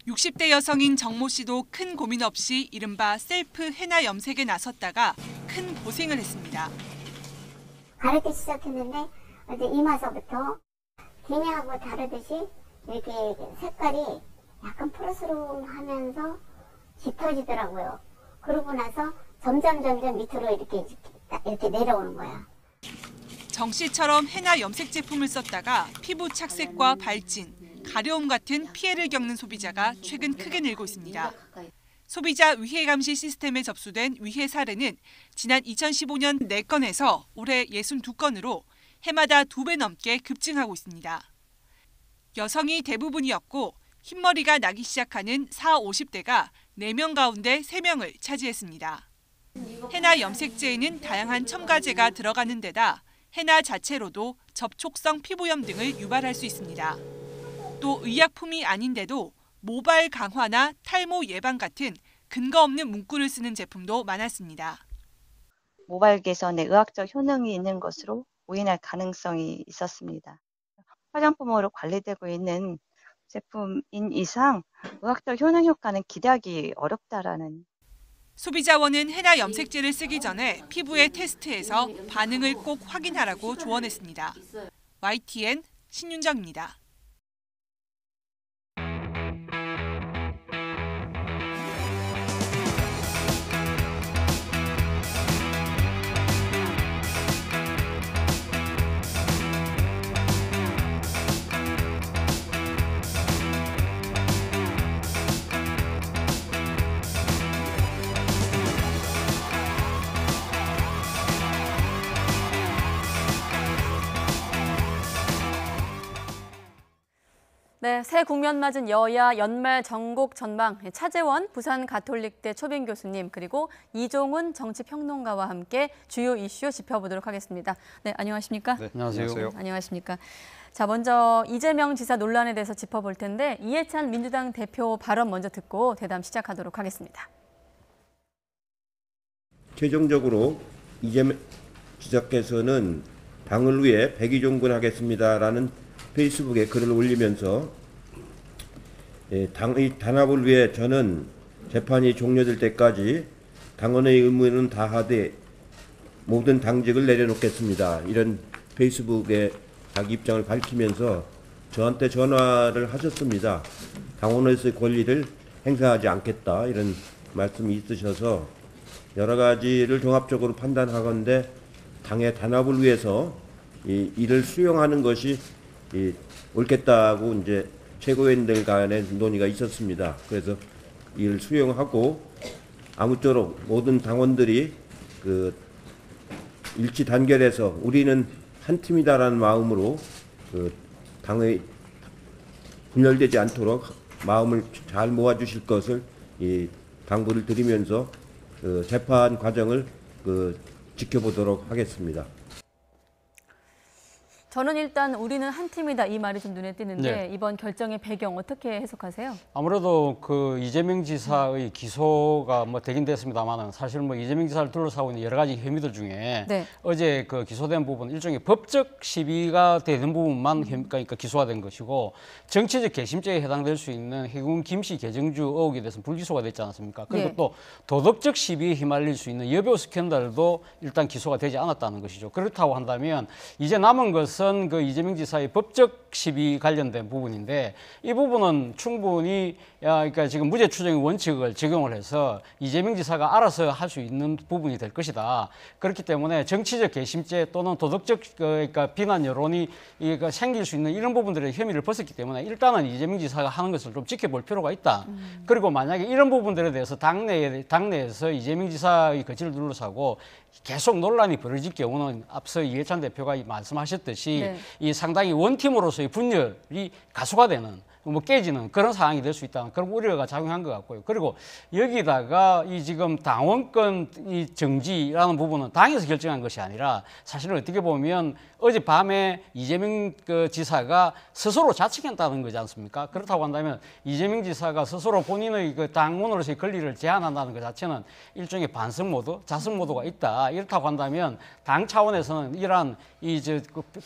60대 여성인 정모 씨도 큰 고민 없이 이른바 셀프 헤나 염색에 나섰다가 큰 고생을 했습니다. 가르기 시작했는데 이제 이마서부터 기내하고 다르듯이 이렇게 색깔이 약간 푸르스름하면서 짙어지더라고요. 그러고 나서 점점 밑으로 이렇게 내려오는 거야. 정 씨처럼 헤나 염색 제품을 썼다가 피부 착색과 발진, 가려움 같은 피해를 겪는 소비자가 최근 크게 늘고 있습니다. 소비자 위해 감시 시스템에 접수된 위해 사례는 지난 2015년 4건에서 올해 62건으로 해마다 2배 넘게 급증하고 있습니다. 여성이 대부분이었고 흰머리가 나기 시작하는 40, 50대가 4명 가운데 3명을 차지했습니다. 헤나 염색제에는 다양한 첨가제가 들어가는 데다 헤나 자체로도 접촉성 피부염 등을 유발할 수 있습니다. 또 의약품이 아닌데도 모발 강화나 탈모 예방 같은 근거 없는 문구를 쓰는 제품도 많았습니다. 모발 개선에 의학적 효능이 있는 것으로 오인할 가능성이 있었습니다. 화장품으로 관리되고 있는 제품인 이상 의학적 효능 효과는 기대하기 어렵다라는. 소비자원은 헤나 염색제를 쓰기 전에 피부에 테스트해서 반응을 꼭 확인하라고 조언했습니다. YTN 신윤정입니다. 네, 새 국면 맞은 여야 연말 전국 전망 차재원 부산 가톨릭대 초빙 교수님 그리고 이종훈 정치평론가와 함께 주요 이슈 짚어보도록 하겠습니다. 네, 안녕하십니까? 네, 안녕하세요. 안녕하십니까? 자, 먼저 이재명 지사 논란에 대해서 짚어볼 텐데 이해찬 민주당 대표 발언 먼저 듣고 대담 시작하도록 하겠습니다. 최종적으로 이재명 지사께서는 당을 위해 백의종군하겠습니다라는 페이스북에 글을 올리면서 당의 단합을 위해 저는 재판이 종료될 때까지 당원의 의무는 다하되 모든 당직을 내려놓겠습니다. 이런 페이스북에 자기 입장을 밝히면서 저한테 전화를 하셨습니다. 당원으로서의 권리를 행사하지 않겠다 이런 말씀이 있으셔서 여러 가지를 종합적으로 판단하건대 당의 단합을 위해서 이 일을 수용하는 것이 옳겠다고 이제 최고위원들 간의 논의가 있었습니다. 그래서 이를 수용하고 아무쪼록 모든 당원들이 그 일치 단결해서 우리는 한 팀이다라는 마음으로 그 당의 분열되지 않도록 마음을 잘 모아주실 것을 당부를 드리면서 그 재판 과정을 지켜보도록 하겠습니다. 저는 일단 우리는 한 팀이다 이 말이 좀 눈에 띄는데 네. 이번 결정의 배경 어떻게 해석하세요? 아무래도 그 이재명 지사의 기소가 뭐 되긴 됐습니다만은 사실 뭐 이재명 지사를 둘러싸고 있는 여러 가지 혐의들 중에 네. 어제 그 기소된 부분 일종의 법적 시비가 되는 부분만 그러니까 기소가 된 것이고 정치적 개심죄에 해당될 수 있는 해군 김씨 개정주 의혹에 대해서는 불기소가 됐지 않았습니까? 그리고 네. 또 도덕적 시비에 휘말릴 수 있는 여배우 스캔들도 일단 기소가 되지 않았다는 것이죠. 그렇다고 한다면 이제 남은 것은 그 이재명 지사의 법적 시비 관련된 부분인데 이 부분은 충분히 그러니까 지금 무죄 추정의 원칙을 적용을 해서 이재명 지사가 알아서 할 수 있는 부분이 될 것이다. 그렇기 때문에 정치적 개심죄 또는 도덕적 그러니까 비난 여론이 생길 수 있는 이런 부분들의 혐의를 벗었기 때문에 일단은 이재명 지사가 하는 것을 좀 지켜볼 필요가 있다. 그리고 만약에 이런 부분들에 대해서 당내에서 이재명 지사의 거취를 둘러싸고 계속 논란이 벌어질 경우는 앞서 이해찬 대표가 말씀하셨듯이 네. 이 상당히 원팀으로서의 분열이 가속화되는 뭐 깨지는 그런 상황이 될 수 있다는 그런 우려가 작용한 것 같고요. 그리고 여기다가 이 지금 당원권 이 정지라는 부분은 당에서 결정한 것이 아니라 사실은 어떻게 보면 어젯밤에 이재명 그 지사가 스스로 자책했다는 거지 않습니까? 그렇다고 한다면 이재명 지사가 스스로 본인의 그 당원으로서의 권리를 제한한다는 것 자체는 일종의 반성 모드, 자성 모드가 있다. 이렇다고 한다면 당 차원에서는 이러한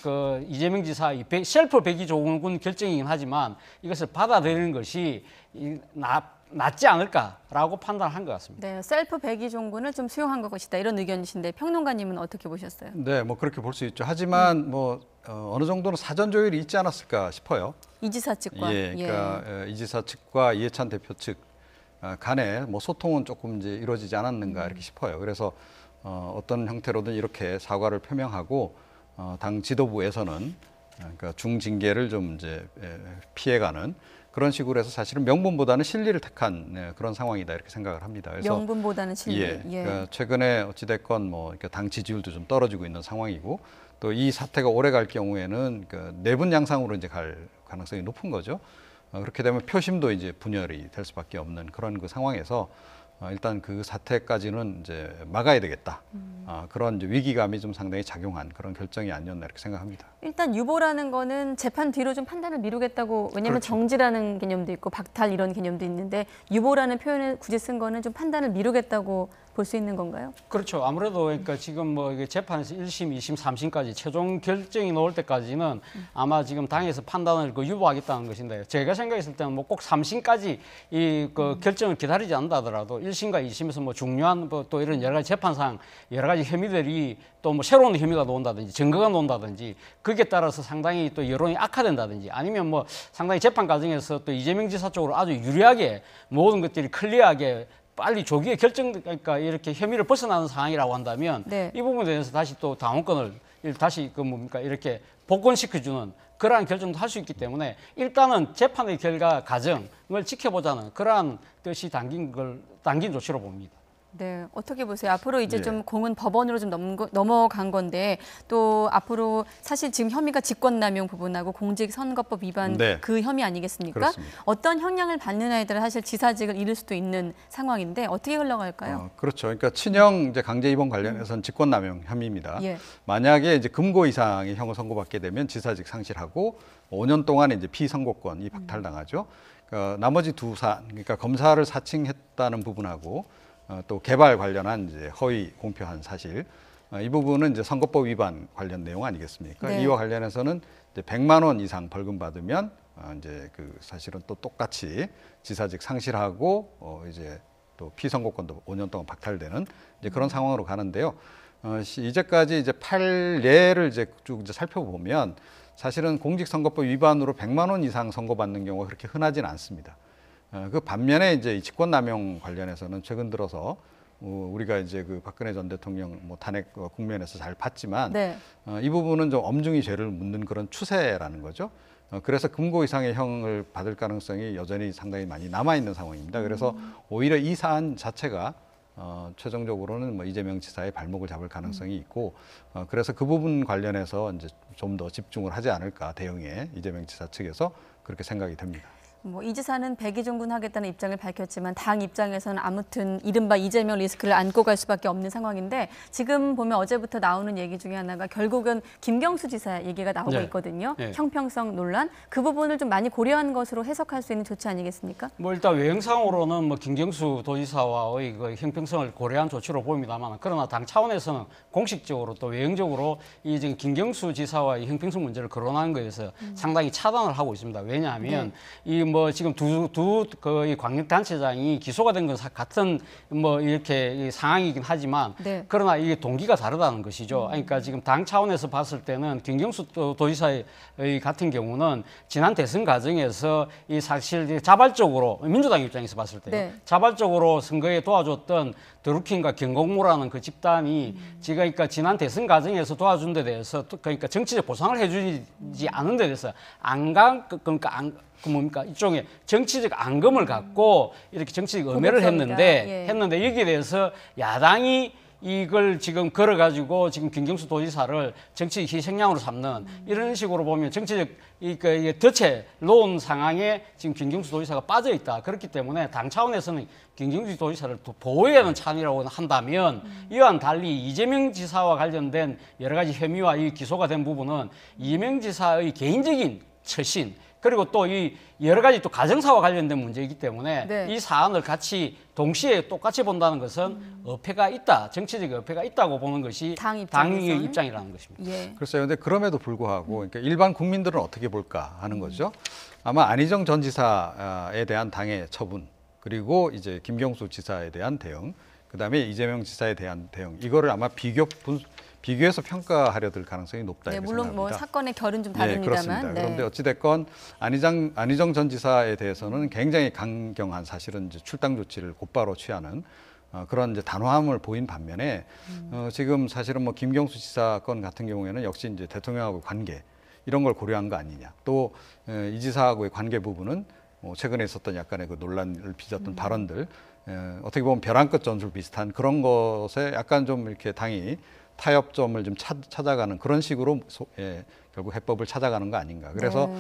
그 이재명 지사의 셀프 백의종군 결정이긴 하지만 이것을 받아들이는 것이 낫지 않을까라고 판단한 것 같습니다. 네, 셀프 백의종군을 좀 수용한 것이다 이런 의견이신데 평론가님은 어떻게 보셨어요? 네, 뭐 그렇게 볼 수 있죠. 하지만 뭐 어느 정도는 사전 조율이 있지 않았을까 싶어요. 이 지사 측과 예, 그러니까 이 지사 측과 이해찬 대표 측 간에 뭐 소통은 조금 이제 이루어지지 않았는가 이렇게 싶어요. 그래서 어떤 형태로든 이렇게 사과를 표명하고 당 지도부에서는 그러니까 중징계를 좀 이제 피해가는 그런 식으로 해서 사실은 명분보다는 실리를 택한 그런 상황이다 이렇게 생각을 합니다. 그래서 명분보다는 실리. 예, 그러니까 최근에 어찌됐건 뭐 당 지지율도 좀 떨어지고 있는 상황이고 또 이 사태가 오래 갈 경우에는 그 내분 양상으로 이제 갈 가능성이 높은 거죠. 그렇게 되면 표심도 이제 분열이 될 수밖에 없는 그런 그 상황에서 일단 그 사태까지는 이제 막아야 되겠다. 그런 이제 위기감이 좀 상당히 작용한 그런 결정이 아니었나 이렇게 생각합니다. 일단 유보라는 거는 재판 뒤로 좀 판단을 미루겠다고, 왜냐하면 그렇죠. 정지라는 개념도 있고 박탈 이런 개념도 있는데 유보라는 표현을 굳이 쓴 거는 좀 판단을 미루겠다고 볼 수 있는 건가요? 그렇죠. 아무래도 그러니까 지금 뭐 이게 재판에서 1심, 2심, 3심까지 최종 결정이 나올 때까지는 아마 지금 당에서 판단을 유보하겠다는 것인데, 제가 생각했을 때는 뭐 꼭 3심까지 이 그 결정을 기다리지 않는다 하더라도 1심과 2심에서 뭐 중요한 뭐 또 이런 여러 가지 재판상 여러 가지 혐의들이 또 뭐 새로운 혐의가 나온다든지 증거가 나온다든지 거기에 따라서 상당히 또 여론이 악화된다든지 아니면 뭐 상당히 재판 과정에서 또 이재명 지사 쪽으로 아주 유리하게 모든 것들이 클리어하게 빨리 조기에 그러니까 이렇게 혐의를 벗어나는 상황이라고 한다면 네. 이 부분에 대해서 다시 또 당원권을 다시 그 뭡니까 이렇게 복권시켜주는 그러한 결정도 할 수 있기 때문에 일단은 재판의 결과 과정을 지켜보자는 그러한 뜻이 담긴 조치로 봅니다. 네, 어떻게 보세요? 앞으로 이제 예. 좀 공은 법원으로 좀 넘어간 건데 또 앞으로 사실 지금 혐의가 직권남용 부분하고 공직선거법 위반 네. 그 혐의 아니겠습니까? 그렇습니다. 어떤 형량을 받느냐에 따라 사실 지사직을 잃을 수도 있는 상황인데 어떻게 흘러갈까요? 그렇죠. 그러니까 친형 이제 강제 입원 관련해서는 직권남용 혐의입니다. 예. 만약에 이제 금고 이상의 형을 선고받게 되면 지사직 상실하고 5년 동안에 이제 피선고권이 박탈당하죠. 그러니까 나머지 두 사안, 그러니까 검사를 사칭했다는 부분하고 또 개발 관련한 이제 허위 공표한 사실, 이 부분은 이제 선거법 위반 관련 내용 아니겠습니까? 네. 이와 관련해서는 이제 100만 원 이상 벌금 받으면 이제 그 사실은 또 똑같이 지사직 상실하고 이제 또 피선거권도 5년 동안 박탈되는 이제 그런 상황으로 가는데요. 이제까지 이제 8예를 이제 쭉 이제 살펴보면 사실은 공직선거법 위반으로 100만 원 이상 선고받는 경우가 그렇게 흔하지는 않습니다. 그 반면에 이제 이 직권남용 관련해서는 최근 들어서 우리가 이제 그 박근혜 전 대통령 뭐 탄핵 국면에서 잘 봤지만 네. 이 부분은 좀 엄중히 죄를 묻는 그런 추세라는 거죠. 그래서 금고 이상의 형을 받을 가능성이 여전히 상당히 많이 남아 있는 상황입니다. 그래서 오히려 이 사안 자체가 최종적으로는 뭐 이재명 지사의 발목을 잡을 가능성이 있고 그래서 그 부분 관련해서 이제 좀 더 집중을 하지 않을까 대응에 이재명 지사 측에서 그렇게 생각이 됩니다. 이 지사는 백의종군하겠다는 입장을 밝혔지만 당 입장에서는 아무튼 이른바 이재명 리스크를 안고 갈 수밖에 없는 상황인데 지금 보면 어제부터 나오는 얘기 중에 하나가 결국은 김경수 지사 얘기가 나오고 네. 있거든요. 네. 형평성 논란. 그 부분을 좀 많이 고려한 것으로 해석할 수 있는 조치 아니겠습니까? 뭐 일단 외형상으로는 뭐 김경수 도지사와의 그 형평성을 고려한 조치로 보입니다만, 그러나 당 차원에서는 공식적으로 또 외형적으로 이 지금 김경수 지사와의 형평성 문제를 거론하는 것에서 상당히 차단을 하고 있습니다. 왜냐하면 이 뭐 지금 그 광역단체장이 기소가 된 건 같은 뭐 이렇게 상황이긴 하지만 네. 그러나 이게 동기가 다르다는 것이죠. 그러니까 지금 당 차원에서 봤을 때는 김경수 도지사의 같은 경우는 지난 대선 과정에서 이 사실 자발적으로 민주당 입장에서 봤을 때 네. 자발적으로 선거에 도와줬던 드루킹과 경공모라는 그 집단이 지금 그러니까 지난 대선 과정에서 도와준 데 대해서 그러니까 정치적 보상을 해주지 않은 데 대해서 뭡니까 이쪽에 정치적 앙금을 갖고 이렇게 정치적 음해를 했는데 여기에 대해서 야당이 이걸 지금 걸어가지고 지금 김경수 도지사를 정치적 희생양으로 삼는 이런 식으로 보면 정치적 이게 덫에 놓은 상황에 지금 김경수 도지사가 빠져 있다. 그렇기 때문에 당 차원에서는 김경수 도지사를 보호해야 하는 차원이라고 한다면 이와는 달리 이재명 지사와 관련된 여러 가지 혐의와 이 기소가 된 부분은 이재명 지사의 개인적인 처신 그리고 또 이 여러 가지 또 가정사와 관련된 문제이기 때문에 네. 이 사안을 같이 동시에 똑같이 본다는 것은 어폐가 있다, 정치적 어폐가 있다고 보는 것이 당의 입장이라는 것입니다. 예. 글쎄요, 근데 그럼에도 불구하고 그러니까 일반 국민들은 어떻게 볼까 하는 거죠. 아마 안희정 전 지사에 대한 당의 처분, 그리고 이제 김경수 지사에 대한 대응, 그다음에 이재명 지사에 대한 대응, 이거를 아마 비교해서 평가하려 들 가능성이 높다 이렇게 물론 생각합니다. 뭐 사건의 결은 좀 네, 다릅니다만. 그렇습니다. 그런데 어찌됐건 안희정 전 지사에 대해서는 굉장히 강경한 사실은 이제 출당 조치를 곧바로 취하는 그런 이제 단호함을 보인 반면에 지금 사실은 뭐 김경수 지사 건 같은 경우에는 역시 이제 대통령하고 관계 이런 걸 고려한 거 아니냐. 또 이 지사하고의 관계 부분은 최근에 있었던 약간의 그 논란을 빚었던 발언들, 어떻게 보면 벼랑 끝 전술 비슷한 그런 것에 약간 좀 이렇게 당이 타협점을 좀 찾아가는 그런 식으로 결국 해법을 찾아가는 거 아닌가. 그래서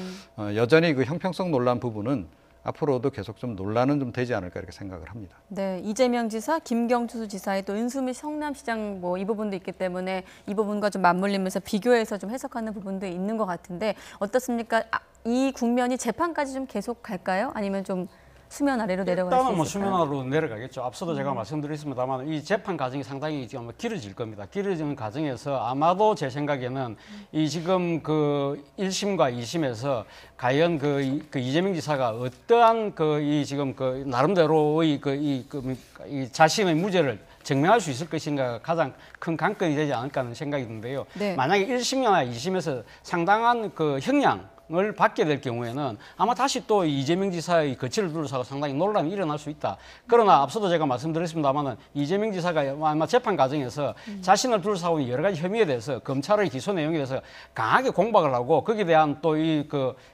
여전히 그 형평성 논란 부분은 앞으로도 계속 좀 논란은 좀 되지 않을까 이렇게 생각을 합니다. 네, 이재명 지사, 김경수 지사의 또 은수미 성남시장 뭐 이 부분도 있기 때문에 이 부분과 좀 맞물리면서 비교해서 좀 해석하는 부분도 있는 것 같은데 어떻습니까? 이 국면이 재판까지 좀 계속 갈까요? 아니면 좀 수면 아래로 내려갈 수 있을까요? 일단은 뭐 수면 아래로 내려가겠죠. 앞서도 제가 말씀드렸습니다만 이 재판 과정이 상당히 지금 길어질 겁니다. 길어지는 과정에서 아마도 제 생각에는 이 지금 그 1심과 2심에서 과연 그 이재명 지사가 어떠한 이 지금 그 나름대로의 이 자신의 무죄를 증명할 수 있을 것인가 가장 큰 관건이 되지 않을까 하는 생각이 드는데요. 네. 만약에 1심이나 2심에서 상당한 그 형량을 받게 될 경우에는 아마 다시 또 이재명 지사의 거취를 둘러싸고 상당히 논란이 일어날 수 있다. 그러나 앞서도 제가 말씀드렸습니다만은 이재명 지사가 아마 재판 과정에서 자신을 둘러싸고 여러 가지 혐의에 대해서 검찰의 기소 내용에 대해서 강하게 공박을 하고 거기에 대한 또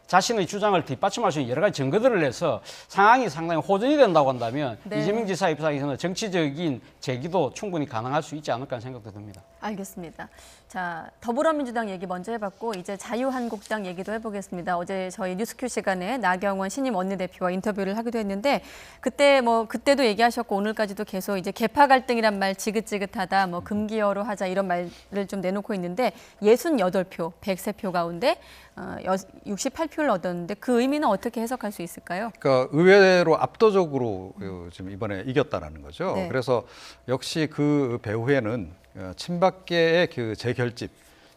자신의 주장을 뒷받침할 수 있는 여러 가지 증거들을 내서 상황이 상당히 호전이 된다고 한다면 네. 이재명 지사 입장에서는 정치적인 제기도 충분히 가능할 수 있지 않을까 하는 생각도 듭니다. 알겠습니다. 자, 더불어민주당 얘기 먼저 해봤고 이제 자유한국당 얘기도 해보겠습니다. 어제 저희 뉴스큐 시간에 나경원 신임 원내대표와 인터뷰를 하기도 했는데 그때도 얘기하셨고 오늘까지도 계속 이제 계파 갈등이란 말 지긋지긋하다, 뭐 금기어로 하자 이런 말을 좀 내놓고 있는데 68표, 103표 가운데 68표를 얻었는데 그 의미는 어떻게 해석할 수 있을까요? 그러니까 의외로 압도적으로 지금 이번에 이겼다라는 거죠. 네. 그래서 역시 그 배후에는 친박계의 그 재결집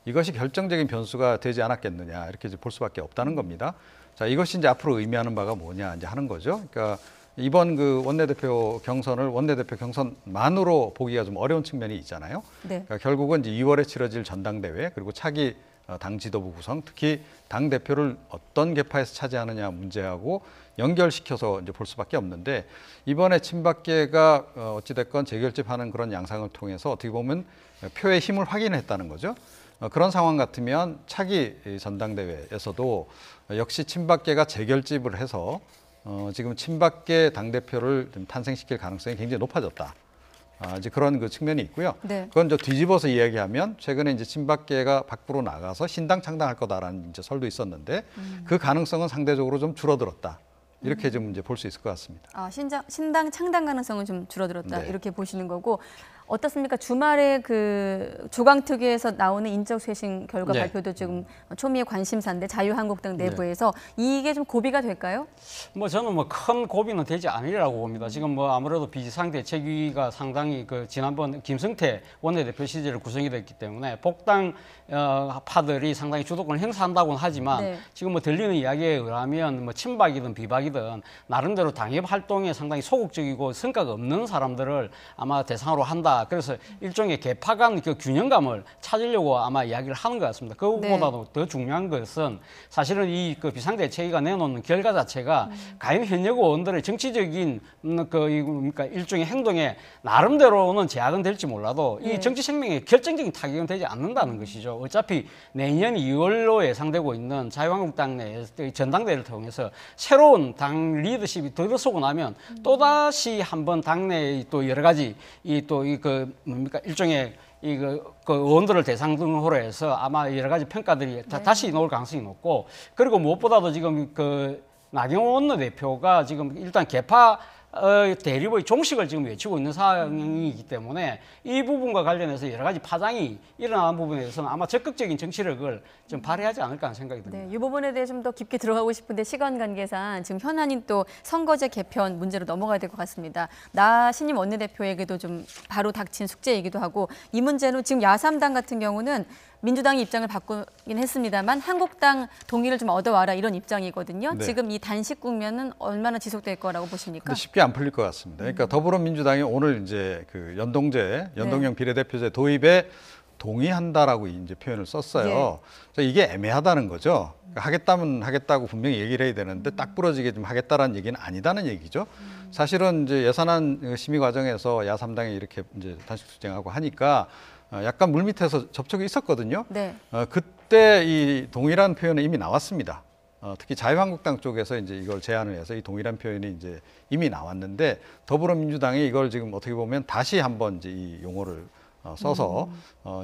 이것이 결정적인 변수가 되지 않았겠느냐 이렇게 이제 볼 수밖에 없다는 겁니다. 자, 이것이 이제 앞으로 의미하는 바가 뭐냐 이제 하는 거죠. 그러니까 이번 그 원내대표 경선만으로 보기가 좀 어려운 측면이 있잖아요. 네. 그러니까 결국은 이제 2월에 치러질 전당대회 그리고 차기 당 지도부 구성, 특히 당 대표를 어떤 계파에서 차지하느냐 문제하고 연결시켜서 이제 볼 수밖에 없는데 이번에 친박계가 어찌됐건 재결집하는 그런 양상을 통해서 어떻게 보면 표의 힘을 확인했다는 거죠. 그런 상황 같으면 차기 전당대회에서도 역시 친박계가 재결집을 해서 지금 친박계 당대표를 좀 탄생시킬 가능성이 굉장히 높아졌다. 이제 그런 그 측면이 있고요. 네. 그건 저 뒤집어서 이야기하면 최근에 이제 친박계가 밖으로 나가서 신당 창당할 거다라는 이제 설도 있었는데 그 가능성은 상대적으로 좀 줄어들었다. 이렇게 좀 이제 볼 수 있을 것 같습니다. 신당 창당 가능성은 좀 줄어들었다 네. 이렇게 보시는 거고 어떻습니까? 주말에 그 조강특위에서 나오는 인적쇄신 결과 네. 발표도 지금 초미의 관심사인데 자유한국당 내부에서 이게 좀 고비가 될까요? 뭐 저는 뭐 큰 고비는 되지 않으리라고 봅니다. 지금 뭐 아무래도 비상대책위가 상당히 그 지난번 김성태 원내대표 시절에 구성이 됐기 때문에 복당 파들이 상당히 주도권을 행사한다고는 하지만 네. 지금 뭐 들리는 이야기에 의하면 뭐 친박이든 비박이든 나름대로 당협 활동에 상당히 소극적이고 성과가 없는 사람들을 아마 대상으로 한다. 그래서 일종의 계파 간 그 균형감을 찾으려고 아마 이야기를 하는 것 같습니다. 그것보다도 더 중요한 것은 사실은 이 그 비상대책위가 내놓는 결과 자체가 과연 현역 의원들의 정치적인 그러니까 일종의 행동에 나름대로는 제약은 될지 몰라도 네. 이 정치 생명에 결정적인 타격은 되지 않는다는 것이죠. 어차피 내년 2월로 예상되고 있는 자유한국당 내 전당대회를 통해서 새로운 당 리더십이 들어서고 나면 또다시 한번 당내의 또 여러 가지 일종의 그 의원들을 대상으로 해서 아마 여러 가지 평가들이 다시 나올 가능성이 높고 그리고 무엇보다도 지금 그 나경원 원내대표가 지금 일단 계파 대립의 종식을 지금 외치고 있는 상황이기 때문에 이 부분과 관련해서 여러 가지 파장이 일어나는 부분에 대해서는 아마 적극적인 정치력을 좀 발휘하지 않을까 하는 생각이 듭니다. 네, 이 부분에 대해 좀 더 깊게 들어가고 싶은데 시간 관계상 지금 현안인 또 선거제 개편 문제로 넘어가야 될 것 같습니다. 나 신임 원내대표에게도 좀 바로 닥친 숙제이기도 하고 이 문제는 지금 야3당 같은 경우는 민주당이 입장을 바꾸긴 했습니다만 한국당 동의를 좀 얻어와라 이런 입장이거든요. 네. 지금 이 단식 국면은 얼마나 지속될 거라고 보십니까? 쉽게 안 풀릴 것 같습니다. 그러니까 더불어민주당이 오늘 이제 그 연동형 비례대표제 도입에 동의한다라고 이제 표현을 썼어요. 네. 이게 애매하다는 거죠. 그러니까 하겠다면 하겠다고 분명히 얘기를 해야 되는데 딱 부러지게 좀 하겠다라는 얘기는 아니다는 얘기죠. 사실은 이제 예산안 심의 과정에서 야3당이 이렇게 이제 단식 투쟁하고 하니까 약간 물밑에서 접촉이 있었거든요. 네. 그때 이 동일한 표현은 이미 나왔습니다. 특히 자유한국당 쪽에서 이제 이걸 제안을 해서 이 동일한 표현이 이제 이미 나왔는데 더불어민주당이 이걸 지금 어떻게 보면 다시 한번 이제 이 용어를 써서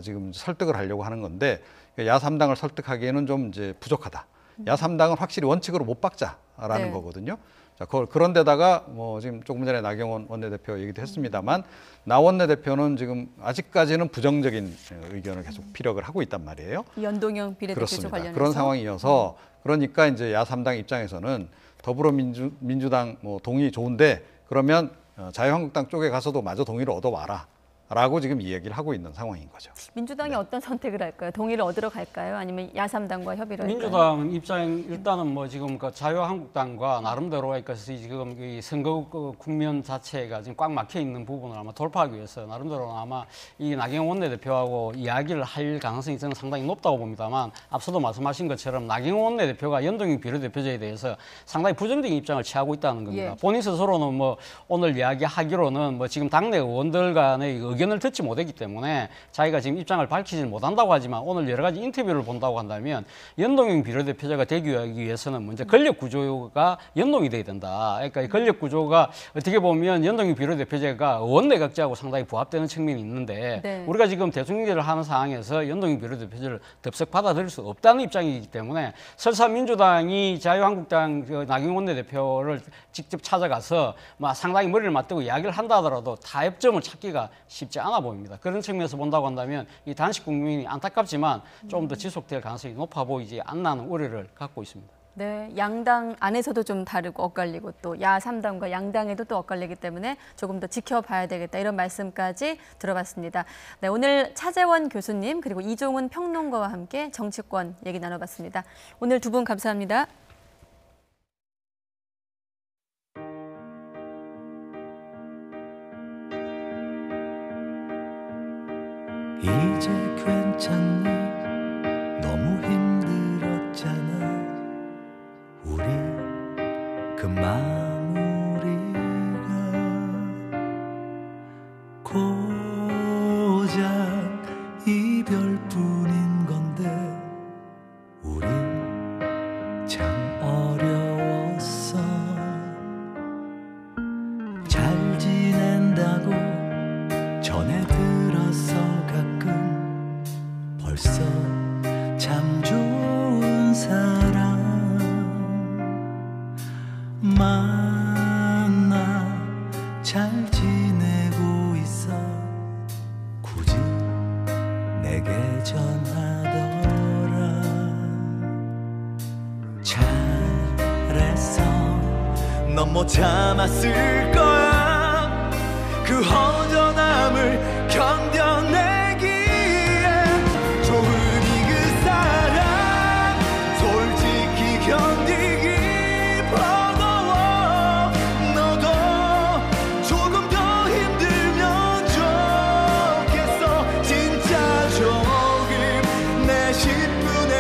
지금 설득을 하려고 하는 건데 야3당을 설득하기에는 좀 이제 부족하다. 야3당은 확실히 원칙으로 못 박자라는 네. 거거든요. 자, 그런데다가 뭐 지금 조금 전에 나경원 원내대표 얘기도 했습니다만 나 원내대표는 지금 아직까지는 부정적인 의견을 계속 피력을 하고 있단 말이에요. 연동형 비례대표 관련해서 그런 상황이어서 그러니까 이제 야3당 입장에서는 더불어민주당 뭐 동의 좋은데 그러면 자유한국당 쪽에 가서도 마저 동의를 얻어와라. 라고 지금 이야기를 하고 있는 상황인 거죠. 민주당이 어떤 선택을 할까요? 동의를 얻으러 갈까요? 아니면 야3당과 협의를 할까요? 민주당 입장 일단은 뭐 지금 그 자유한국당과 나름대로 그러니까 지금 이 선거 국면 자체가 지금 꽉 막혀 있는 부분을 아마 돌파하기 위해서 나름대로 아마 이 나경원 원내대표하고 이야기를 할 가능성이 저는 상당히 높다고 봅니다만 앞서도 말씀하신 것처럼 나경원 원내대표가 연동형 비례대표제에 대해서 상당히 부정적인 입장을 취하고 있다는 겁니다. 예. 본인 본인 스스로는 뭐 오늘 이야기하기로는 뭐 지금 당내 의원들 간의 의견을 듣지 못했기 때문에 자기가 지금 입장을 밝히지 못한다고 하지만 오늘 여러 가지 인터뷰를 본다고 한다면 연동형 비례대표제가 되기 위해서는 먼저 권력 구조가 연동이 돼야 된다. 그러니까 이 권력 구조가 어떻게 보면 연동형 비례대표제가 의원 내각제하고 상당히 부합되는 측면이 있는데 네. 우리가 지금 대통령제를 하는 상황에서 연동형 비례대표제를 덥석 받아들일 수 없다는 입장이기 때문에 설사 민주당이 자유한국당 나경원 원내대표를 직접 찾아가서 막 상당히 머리를 맞대고 이야기를 한다 하더라도 타협점을 찾기가 쉽지 않아 보입니다. 그런 측면에서 본다고 한다면 이 단식 국민이 안타깝지만 좀 더 지속될 가능성이 높아 보이지 않나는 우려를 갖고 있습니다. 네, 양당 안에서도 좀 다르고 엇갈리고 또 야3당과 양당에도 또 엇갈리기 때문에 조금 더 지켜봐야 되겠다 이런 말씀까지 들어봤습니다. 네, 오늘 차재원 교수님 그리고 이종훈 평론가와 함께 정치권 얘기 나눠봤습니다. 오늘 두 분 감사합니다. 이제 괜찮니? 너무 힘들었잖아. 우리 그 마무리가 고작 이별뿐인 건데 우린 참 어려웠어. 잘 지낸다고 전해 들었어. 가끔 벌써 참 좋은 사람 만나 잘 지내고 있어. 굳이 내게 전하더라. 잘했어. 넌 못 참았을 거야. 그 허전함을 견뎌내기에 좋으니 그 사랑 솔직히 견디기 버거워. 너도 조금 더 힘들면 좋겠어. 진짜 조금 내 10분의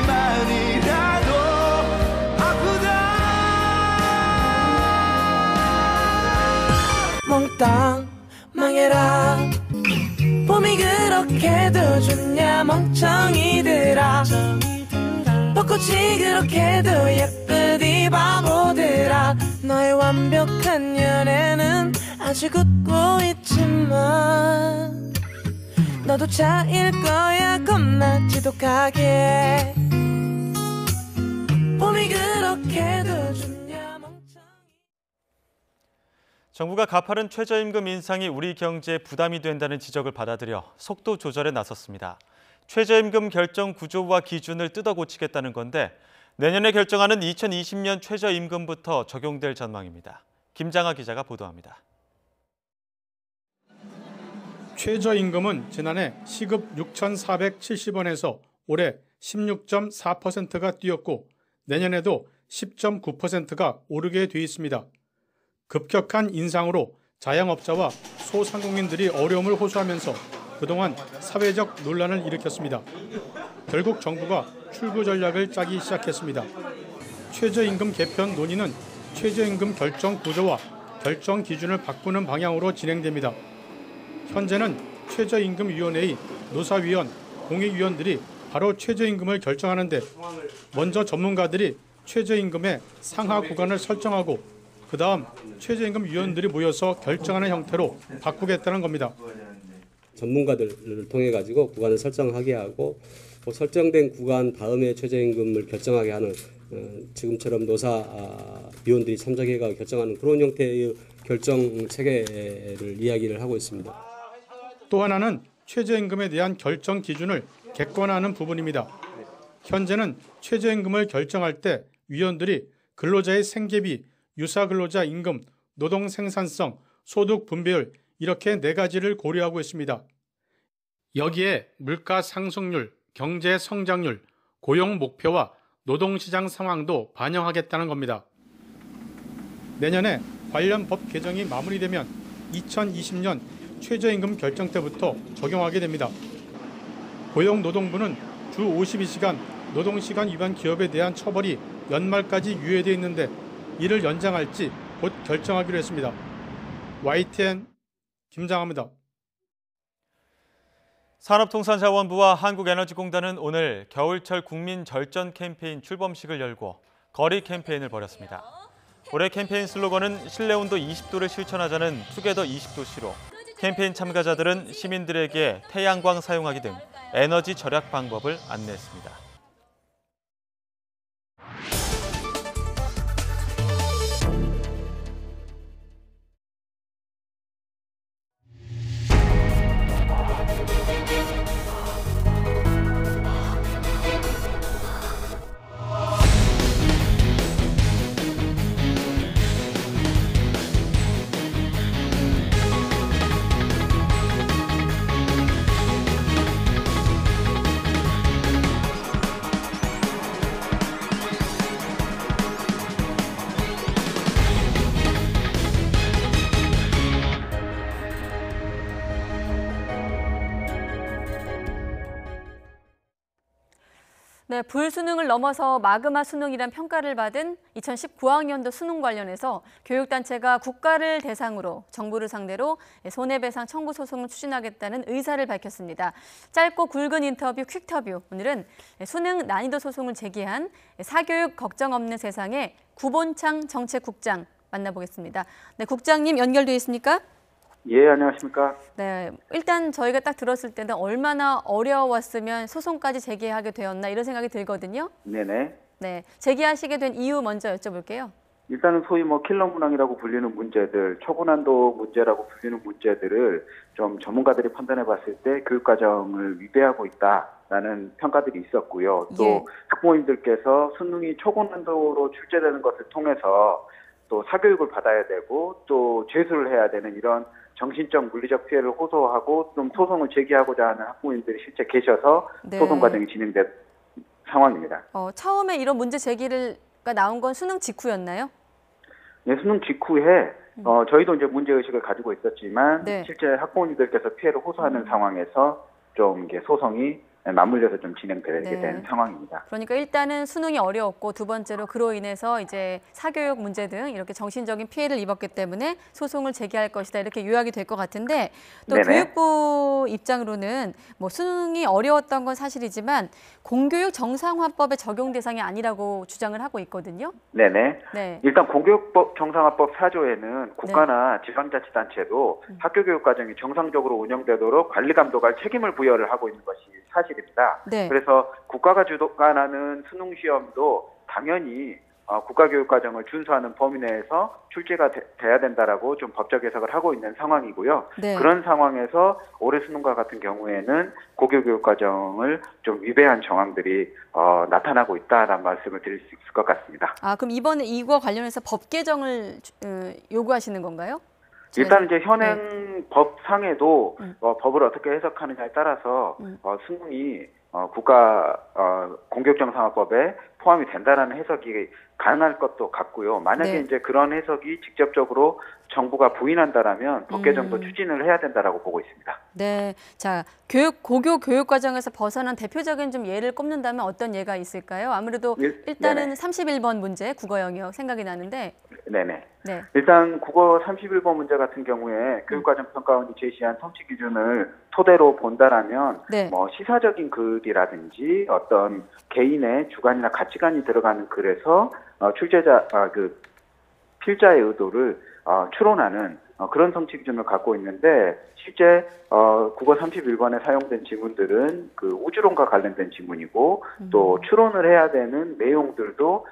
1만이라도 아프다. 몽땅 망해라. 봄이 그렇게도 좋냐 멍청이들아. 벚꽃이 그렇게도 예쁘디 바보들아. 너의 완벽한 연애는 아직 웃고 있지만 너도 차일 거야 겁나 지독하게. 봄이 그렇게도 좋냐. 정부가 가파른 최저임금 인상이 우리 경제에 부담이 된다는 지적을 받아들여 속도 조절에 나섰습니다. 최저임금 결정 구조와 기준을 뜯어 고치겠다는 건데 내년에 결정하는 2020년 최저임금부터 적용될 전망입니다. 김장하 기자가 보도합니다. 최저임금은 지난해 시급 6,470원에서 올해 16.4%가 뛰었고 내년에도 10.9%가 오르게 돼 있습니다. 급격한 인상으로 자영업자와 소상공인들이 어려움을 호소하면서 그동안 사회적 논란을 일으켰습니다. 결국 정부가 출구 전략을 짜기 시작했습니다. 최저임금 개편 논의는 최저임금 결정 구조와 결정 기준을 바꾸는 방향으로 진행됩니다. 현재는 최저임금위원회의 노사위원, 공익위원들이 바로 최저임금을 결정하는데 먼저 전문가들이 최저임금의 상하 구간을 설정하고 그 다음 최저임금위원들이 모여서 결정하는 형태로 바꾸겠다는 겁니다. 전문가들을 통해 가지고 구간을 설정하게 하고 설정된 구간 다음에 최저임금을 결정하게 하는 지금처럼 노사위원들이 참석해가 결정하는 그런 형태의 결정 체계를 이야기를 하고 있습니다. 또 하나는 최저임금에 대한 결정 기준을 객관화하는 부분입니다. 현재는 최저임금을 결정할 때 위원들이 근로자의 생계비, 유사근로자 임금, 노동 생산성, 소득 분배율 이렇게 4가지를 고려하고 있습니다. 여기에 물가 상승률, 경제 성장률, 고용 목표와 노동시장 상황도 반영하겠다는 겁니다. 내년에 관련 법 개정이 마무리되면 2020년 최저임금 결정 때부터 적용하게 됩니다. 고용노동부는 주 52시간 노동시간 위반 기업에 대한 처벌이 연말까지 유예되어 있는데 이를 연장할지 곧 결정하기로 했습니다. YTN 김장합니다. 산업통상자원부와 한국에너지공단은 오늘 겨울철 국민 절전 캠페인 출범식을 열고 거리 캠페인을 벌였습니다. 올해 캠페인 슬로건은 실내온도 20도를 실천하자는 투게더 20도시로 캠페인 참가자들은 시민들에게 태양광 사용하기 등 에너지 절약 방법을 안내했습니다. 네, 불수능을 넘어서 마그마 수능이란 평가를 받은 2019학년도 수능 관련해서 교육단체가 국가를 대상으로 정부를 상대로 손해배상 청구 소송을 추진하겠다는 의사를 밝혔습니다. 짧고 굵은 인터뷰 퀵터뷰. 오늘은 수능 난이도 소송을 제기한 사교육 걱정 없는 세상의 구본창 정책국장 만나보겠습니다. 네, 국장님 연결돼 있습니까? 예, 안녕하십니까? 네, 일단 저희가 딱 들었을 때는 얼마나 어려웠으면 소송까지 제기하게 되었나 이런 생각이 들거든요. 네네. 네, 제기하시게 된 이유 먼저 여쭤볼게요. 일단은 소위 킬러 문항이라고 불리는 문제들, 초고난도 문제라고 불리는 문제들을 좀 전문가들이 판단해 봤을 때 교육과정을 위배하고 있다라는 평가들이 있었고요. 또 예. 학부모님들께서 수능이 초고난도로 출제되는 것을 통해서 또 사교육을 받아야 되고 또 재수를 해야 되는 이런 정신적 물리적 피해를 호소하고 좀 소송을 제기하고자 하는 학부모님들이 실제 계셔서 네. 소송 과정이 진행된 상황입니다. 처음에 이런 문제 제기가 나온 건 수능 직후였나요? 네, 수능 직후에 저희도 이제 문제 의식을 가지고 있었지만 네. 실제 학부모님들께서 피해를 호소하는 상황에서 좀 이게 소송이 맞물려서 좀 진행되게 네. 된 상황입니다. 그러니까 일단은 수능이 어려웠고 두 번째로 그로 인해서 이제 사교육 문제 등 이렇게 정신적인 피해를 입었기 때문에 소송을 제기할 것이다 이렇게 요약이 될 것 같은데 또 네네. 교육부 입장으로는 뭐 수능이 어려웠던 건 사실이지만 공교육 정상화법의 적용 대상이 아니라고 주장을 하고 있거든요. 네네. 네. 일단 공교육법 정상화법 4조에는 국가나 지방자치단체도 학교교육 과정이 정상적으로 운영되도록 관리 감독할 책임을 부여를 하고 있는 것이 사실입니다. 네. 그래서 국가가 주관하는 수능 시험도 당연히 국가교육과정을 준수하는 범위 내에서 출제가 돼야 된다라고 좀 법적 해석을 하고 있는 상황이고요. 네. 그런 상황에서 올해 수능과 같은 경우에는 고교교육과정을 좀 위배한 정황들이 나타나고 있다라는 말씀을 드릴 수 있을 것 같습니다. 그럼 이번에 이거 관련해서 법 개정을 요구하시는 건가요? 일단 이제 현행 법상에도 법을 어떻게 해석하느냐에 따라서 수능이 국가 공교육정상화법에 포함이 된다라는 해석이 가능할 것도 같고요. 만약에 네. 이제 그런 해석이 직접적으로 정부가 부인한다라면 법 개정도 추진을 해야 된다라고 보고 있습니다. 네, 자 고교 교육 과정에서 벗어난 대표적인 좀 예를 꼽는다면 어떤 예가 있을까요? 아무래도 일단은 네네. 31번 문제 국어 영역 생각이 나는데. 네네. 네. 일단 국어 31번 문제 같은 경우에 교육과정평가원이 제시한 성취 기준을 토대로 본다라면 네. 뭐 시사적인 글이라든지 어떤 개인의 주관이나 가치관이 들어가는 글에서 필자의 의도를 추론하는 그런 성취 기준을 갖고 있는데 실제 국어 31번에 사용된 지문들은 그 우주론과 관련된 지문이고 또 추론을 해야 되는 내용들도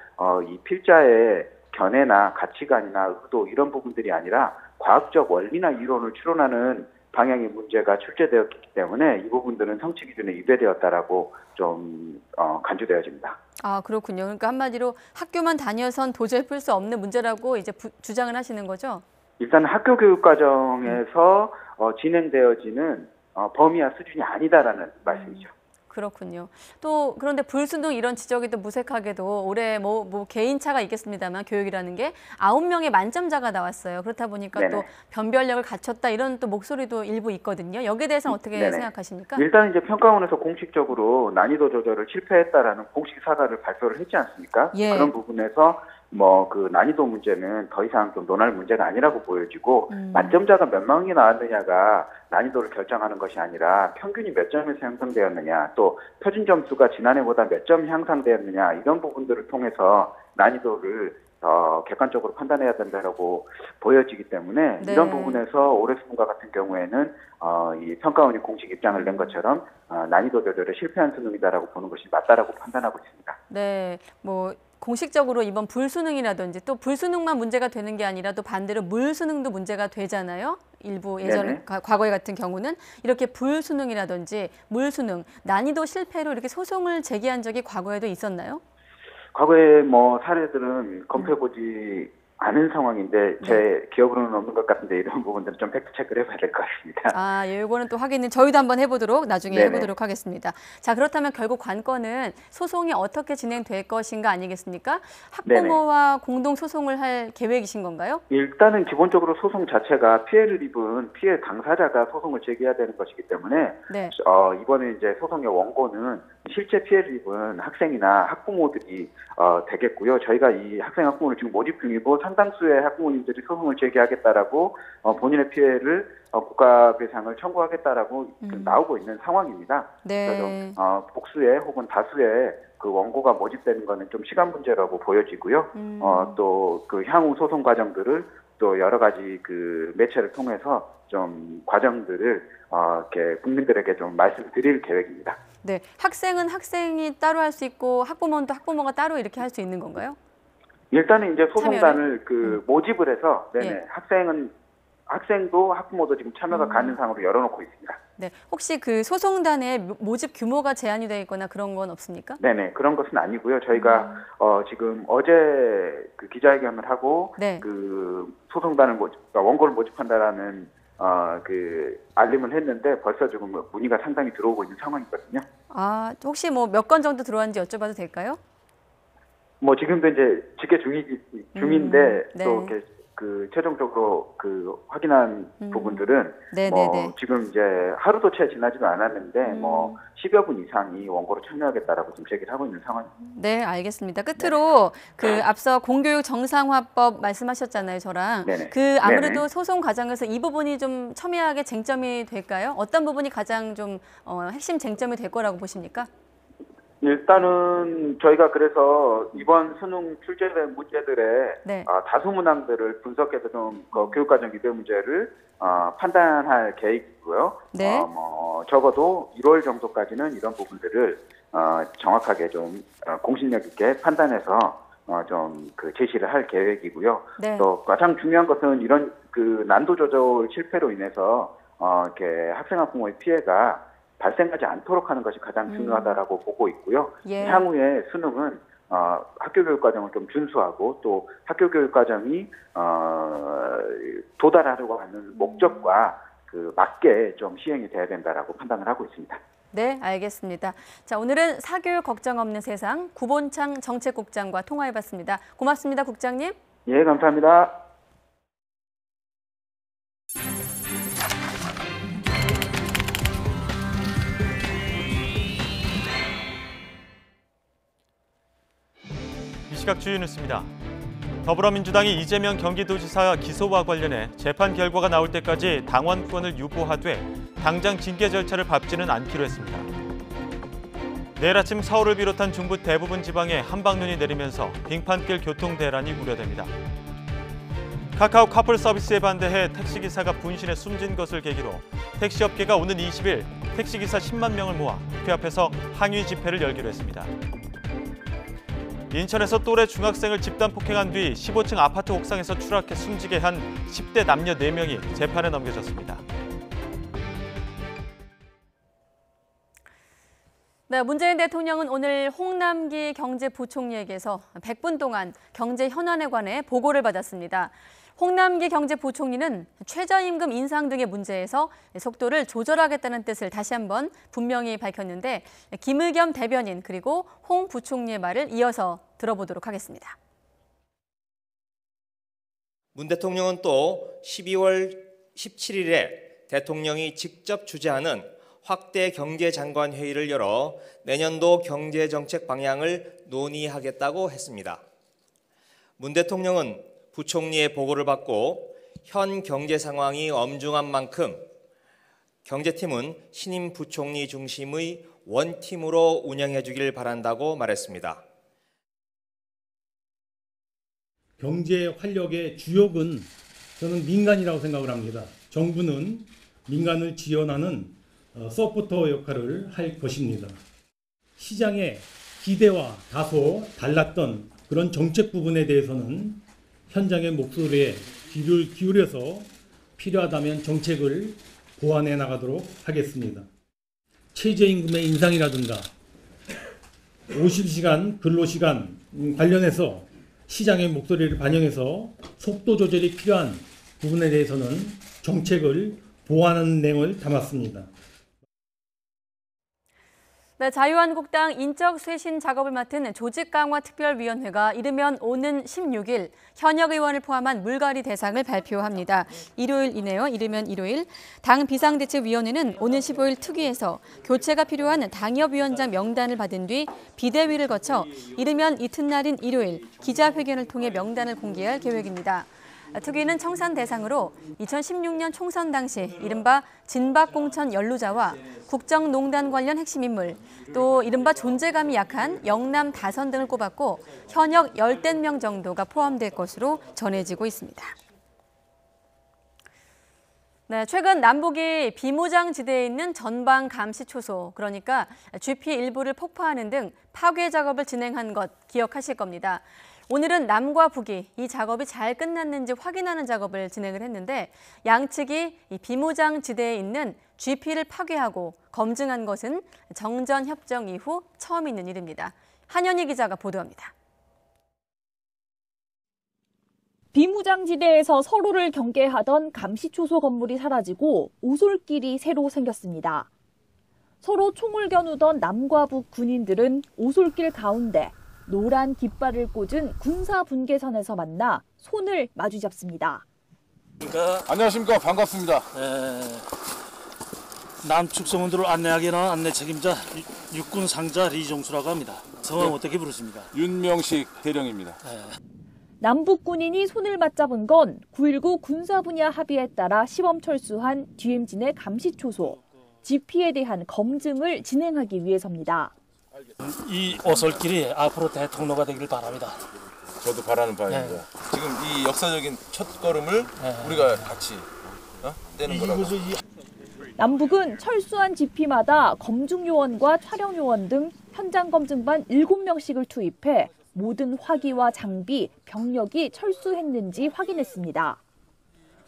이 필자의 견해나 가치관이나 의도 이런 부분들이 아니라 과학적 원리나 이론을 추론하는 방향의 문제가 출제되었기 때문에 이 부분들은 성취 기준에 위배되었다라고 좀 간주되어집니다. 아, 그렇군요. 그러니까 한마디로 학교만 다녀선 도저히 풀 수 없는 문제라고 이제 주장을 하시는 거죠? 일단 학교 교육 과정에서 진행되어지는 범위와 수준이 아니다라는 말씀이죠. 그렇군요. 또 그런데 불수능 이런 지적이 또 무색하게도 올해 뭐 개인차가 있겠습니다만 교육이라는 게 9명의 만점자가 나왔어요. 그렇다 보니까 네네. 또 변별력을 갖췄다 이런 또 목소리도 일부 있거든요. 여기에 대해서는 어떻게 네네. 생각하십니까? 일단 이제 평가원에서 공식적으로 난이도 조절을 실패했다라는 공식 사과를 발표를 했지 않습니까? 예. 그런 부분에서 그 난이도 문제는 더 이상 좀 논할 문제가 아니라고 보여지고 만점자가 몇 명이 나왔느냐가 난이도를 결정하는 것이 아니라 평균이 몇 점에서 형성되었느냐 또 표준 점수가 지난해보다 몇 점 향상되었느냐 이런 부분들을 통해서 난이도를 객관적으로 판단해야 된다라고 보여지기 때문에 네. 이런 부분에서 올해 수능과 같은 경우에는 이 평가원이 공식 입장을 낸 것처럼 난이도 조절에 실패한 수능이다라고 보는 것이 맞다라고 판단하고 있습니다. 네, 뭐 공식적으로 이번 불수능이라든지 또 불수능만 문제가 되는 게 아니라 또 반대로 물수능도 문제가 되잖아요. 일부 예전 과거에 같은 경우는 이렇게 불수능이라든지 물수능 난이도 실패로 이렇게 소송을 제기한 적이 과거에도 있었나요? 과거에 사례들은 검토해보지 않은 상황인데 제 기억으로는 없는 것 같은데 이런 부분들은 좀 팩트 체크를 해봐야 될 것 같습니다. 아, 예, 이거는 또 확인은 저희도 한번 해보도록 나중에 네네. 해보도록 하겠습니다. 자, 그렇다면 결국 관건은 소송이 어떻게 진행될 것인가 아니겠습니까? 학부모와 공동 소송을 할 계획이신 건가요? 일단은 기본적으로 소송 자체가 피해를 입은 피해 당사자가 소송을 제기해야 되는 것이기 때문에 네. 이번에 이제 소송의 원고는 실제 피해를 입은 학생이나 학부모들이 되겠고요. 저희가 이 학생 학부모를 지금 모집 중이고 상당수의 학부모님들이 소송을 제기하겠다라고 본인의 피해를 국가배상을 청구하겠다라고 나오고 있는 상황입니다. 네. 그래서 복수의 혹은 다수의 그 원고가 모집되는 것은 좀 시간 문제라고 보여지고요. 또 그 향후 소송 과정들을 또 여러 가지 그 매체를 통해서 좀 과정들을 이렇게 국민들에게 좀 말씀드릴 계획입니다. 네, 학생은 학생이 따로 할 수 있고 학부모는 또 학부모가 따로 이렇게 할 수 있는 건가요? 일단은 이제 소송단을 참여를? 모집을 해서 예. 학생도 학부모도 지금 참여가 가능상으로 열어놓고 있습니다. 네, 혹시 그 소송단의 모집 규모가 제한이 되어 있거나 그런 건 없습니까? 네네, 그런 것은 아니고요. 저희가 지금 어제 그 기자회견을 하고 네. 그 소송단을 원고를 모집한다라는 그 알림을 했는데 벌써 지금 문의가 상당히 들어오고 있는 상황이거든요. 아, 혹시 몇 건 정도 들어왔는지 여쭤봐도 될까요? 지금도 이제 집계 중인데 네. 또 이렇게 그 최종적으로 그 확인한 부분들은 네네네. 지금 이제 하루도 채 지나지도 않았는데 10여 분 이상이 원고로 참여하겠다라고 지금 제기를 하고 있는 상황입니다. 네, 알겠습니다. 끝으로 그 앞서 공교육 정상화법 말씀하셨잖아요, 저랑. 네네. 그 아무래도 네네. 소송 과정에서 이 부분이 좀 첨예하게 쟁점이 될까요? 어떤 부분이 가장 좀 핵심 쟁점이 될 거라고 보십니까? 일단은 저희가 그래서 이번 수능 출제된 문제들의 네. 다수 문항들을 분석해서 좀 교육과정 위배 문제를 판단할 계획이고요. 네. 적어도 1월 정도까지는 이런 부분들을 정확하게 좀 공신력 있게 판단해서 좀 그 제시를 할 계획이고요. 네. 또 가장 중요한 것은 이런 그 난도 조절 실패로 인해서 이렇게 학생 학부모의 피해가 발생하지 않도록 하는 것이 가장 중요하다라고 보고 있고요. 예. 향후에 수능은 학교 교육 과정을 좀 준수하고 또 학교 교육 과정이 도달하려고 하는 목적과 그 맞게 좀 시행이 돼야 된다라고 판단을 하고 있습니다. 네, 알겠습니다. 자, 오늘은 사교육 걱정 없는 세상 구본창 정책국장과 통화해봤습니다. 고맙습니다, 국장님. 예, 감사합니다. 이 시각 주요 뉴스입니다. 더불어민주당이 이재명 경기도지사 기소와 관련해 재판 결과가 나올 때까지 당원권을 유보하되 당장 징계 절차를 밟지는 않기로 했습니다. 내일 아침 서울을 비롯한 중부 대부분 지방에 한방눈이 내리면서 빙판길 교통 대란이 우려됩니다. 카카오 카풀 서비스에 반대해 택시기사가 분신해 숨진 것을 계기로 택시업계가 오는 20일 택시기사 10만 명을 모아 국회 앞에서 항의 집회를 열기로 했습니다. 인천에서 또래 중학생을 집단 폭행한 뒤 15층 아파트 옥상에서 추락해 숨지게 한 10대 남녀 4명이 재판에 넘겨졌습니다. 네, 문재인 대통령은 오늘 홍남기 경제부총리에게서 100분 동안 경제 현안에 관해 보고를 받았습니다. 홍남기 경제부총리는 최저임금 인상 등의 문제에서 속도를 조절하겠다는 뜻을 다시 한번 분명히 밝혔는데 김의겸 대변인 그리고 홍 부총리의 말을 이어서 들어보도록 하겠습니다. 문 대통령은 또 12월 17일에 대통령이 직접 주재하는 확대 경제장관 회의를 열어 내년도 경제정책 방향을 논의하겠다고 했습니다. 문 대통령은 부총리의 보고를 받고 현 경제 상황이 엄중한 만큼 경제팀은 신임 부총리 중심의 원팀으로 운영해 주길 바란다고 말했습니다. 경제 활력의 주역은 저는 민간이라고 생각을 합니다. 정부는 민간을 지원하는 서포터 역할을 할 것입니다. 시장의 기대와 다소 달랐던 그런 정책 부분에 대해서는 현장의 목소리에 귀를 기울여서 필요하다면 정책을 보완해 나가도록 하겠습니다. 최저임금의 인상이라든가 50시간 근로시간 관련해서 시장의 목소리를 반영해서 속도 조절이 필요한 부분에 대해서는 정책을 보완하는 내용을 담았습니다. 네, 자유한국당 인적 쇄신 작업을 맡은 조직강화특별위원회가 이르면 오는 16일 현역 의원을 포함한 물갈이 대상을 발표합니다. 일요일이네요. 이르면 일요일. 당 비상대책위원회는 오는 15일 특위에서 교체가 필요한 당협위원장 명단을 받은 뒤 비대위를 거쳐 이르면 이튿날인 일요일 기자회견을 통해 명단을 공개할 계획입니다. 특위는 청산 대상으로 2016년 총선 당시 이른바 진박공천 연루자와 국정농단 관련 핵심 인물, 또 이른바 존재감이 약한 영남 다선 등을 꼽았고 현역 10명 정도가 포함될 것으로 전해지고 있습니다. 네, 최근 남북이 비무장지대에 있는 전방 감시 초소, 그러니까 GP 일부를 폭파하는 등 파괴 작업을 진행한 것 기억하실 겁니다. 오늘은 남과 북이 이 작업이 잘 끝났는지 확인하는 작업을 진행을 했는데 양측이 이 비무장지대에 있는 GP를 파괴하고 검증한 것은 정전협정 이후 처음 있는 일입니다. 한현희 기자가 보도합니다. 비무장지대에서 서로를 경계하던 감시초소 건물이 사라지고 오솔길이 새로 생겼습니다. 서로 총을 겨누던 남과 북 군인들은 오솔길 가운데 노란 깃발을 꽂은 군사분계선에서 만나 손을 마주잡습니다. 안녕하십니까. 반갑습니다. 남측 성원들을 안내하게 나온 안내 책임자 육군 상자 리종수라고 합니다. 성함 어떻게 부르십니까? 윤명식 대령입니다. 남북 군인이 손을 맞잡은 건 9.19 군사 분야 합의에 따라 시범 철수한 DMZ 내 감시초소, GP에 대한 검증을 진행하기 위해서입니다. 이 오솔길이 앞으로 대통로가 되길 바랍니다. 저도 바라는 바입니다. 지금 이 역사적인 첫 걸음을 우리가 같이 떼는 거라고. 남북은 철수한 GP마다 검증 요원과 촬영 요원 등 현장 검증반 7명씩을 투입해 모든 화기와 장비, 병력이 철수했는지 확인했습니다.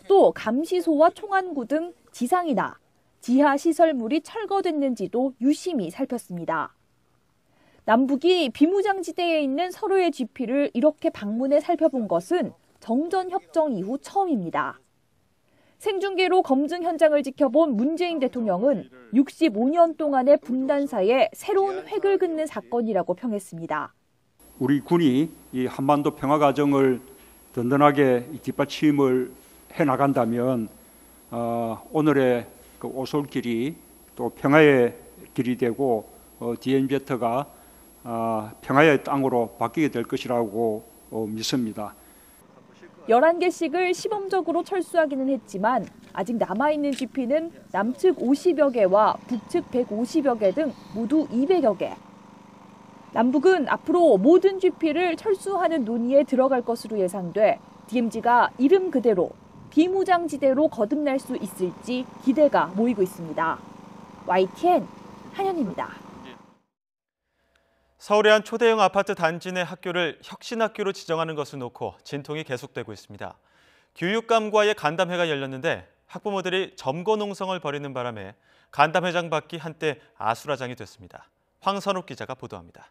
또 감시소와 총안구 등 지상이나 지하 시설물이 철거됐는지도 유심히 살폈습니다. 남북이 비무장지대에 있는 서로의 GP를 이렇게 방문해 살펴본 것은 정전협정 이후 처음입니다. 생중계로 검증 현장을 지켜본 문재인 대통령은 65년 동안의 분단사에 새로운 획을 긋는 사건이라고 평했습니다. 우리 군이 이 한반도 평화 과정을 든든하게 뒷받침을 해나간다면 오늘의 그 오솔길이 또 평화의 길이 되고 DMZ가 평화의 땅으로 바뀌게 될 것이라고 믿습니다. 11개씩을 시범적으로 철수하기는 했지만 아직 남아있는 GP는 남측 50여 개와 북측 150여 개 등 모두 200여 개. 남북은 앞으로 모든 GP를 철수하는 논의에 들어갈 것으로 예상돼 DMZ가 이름 그대로 비무장지대로 거듭날 수 있을지 기대가 모이고 있습니다. YTN 한현입니다. 서울의 한 초대형 아파트 단지 내 학교를 혁신학교로 지정하는 것을 놓고 진통이 계속되고 있습니다. 교육감과의 간담회가 열렸는데 학부모들이 점거농성을 벌이는 바람에 간담회장 밖이 한때 아수라장이 됐습니다. 황선욱 기자가 보도합니다.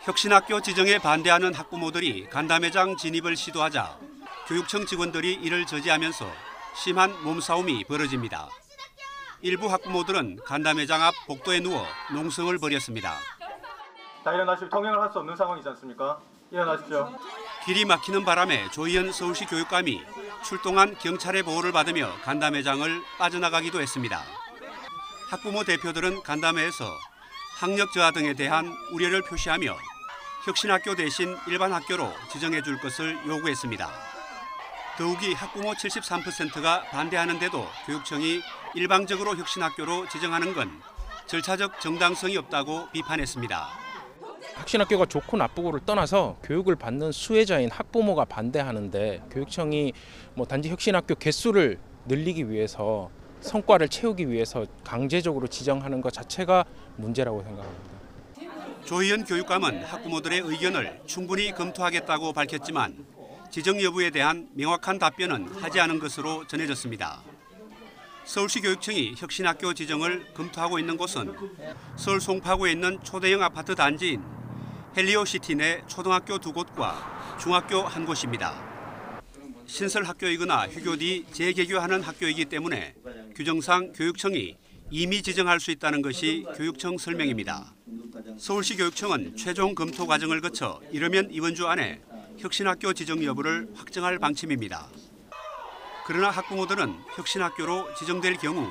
혁신학교 지정에 반대하는 학부모들이 간담회장 진입을 시도하자 교육청 직원들이 이를 저지하면서 심한 몸싸움이 벌어집니다. 일부 학부모들은 간담회장 앞 복도에 누워 농성을 벌였습니다. 다 일어나시고 통행을 할 수 없는 상황이지 않습니까? 일어나십시오. 길이 막히는 바람에 조희연 서울시 교육감이 출동한 경찰의 보호를 받으며 간담회장을 빠져나가기도 했습니다. 학부모 대표들은 간담회에서 학력 저하 등에 대한 우려를 표시하며 혁신학교 대신 일반 학교로 지정해 줄 것을 요구했습니다. 더욱이 학부모 73%가 반대하는데도 교육청이 일방적으로 혁신학교로 지정하는 건 절차적 정당성이 없다고 비판했습니다. 혁신학교가 좋고 나쁘고를 떠나서 교육을 받는 수혜자인 학부모가 반대하는데 교육청이 단지 혁신학교 개수를 늘리기 위해서 성과를 채우기 위해서 강제적으로 지정하는 것 자체가 문제라고 생각합니다. 조희연 교육감은 학부모들의 의견을 충분히 검토하겠다고 밝혔지만 지정 여부에 대한 명확한 답변은 하지 않은 것으로 전해졌습니다. 서울시 교육청이 혁신학교 지정을 검토하고 있는 곳은 서울 송파구에 있는 초대형 아파트 단지인 헬리오시티 내 초등학교 2곳과 중학교 1곳입니다. 신설 학교이거나 휴교 뒤 재개교하는 학교이기 때문에 규정상 교육청이 이미 지정할 수 있다는 것이 교육청 설명입니다. 서울시 교육청은 최종 검토 과정을 거쳐 이르면 이번 주 안에 혁신학교 지정 여부를 확정할 방침입니다. 그러나 학부모들은 혁신학교로 지정될 경우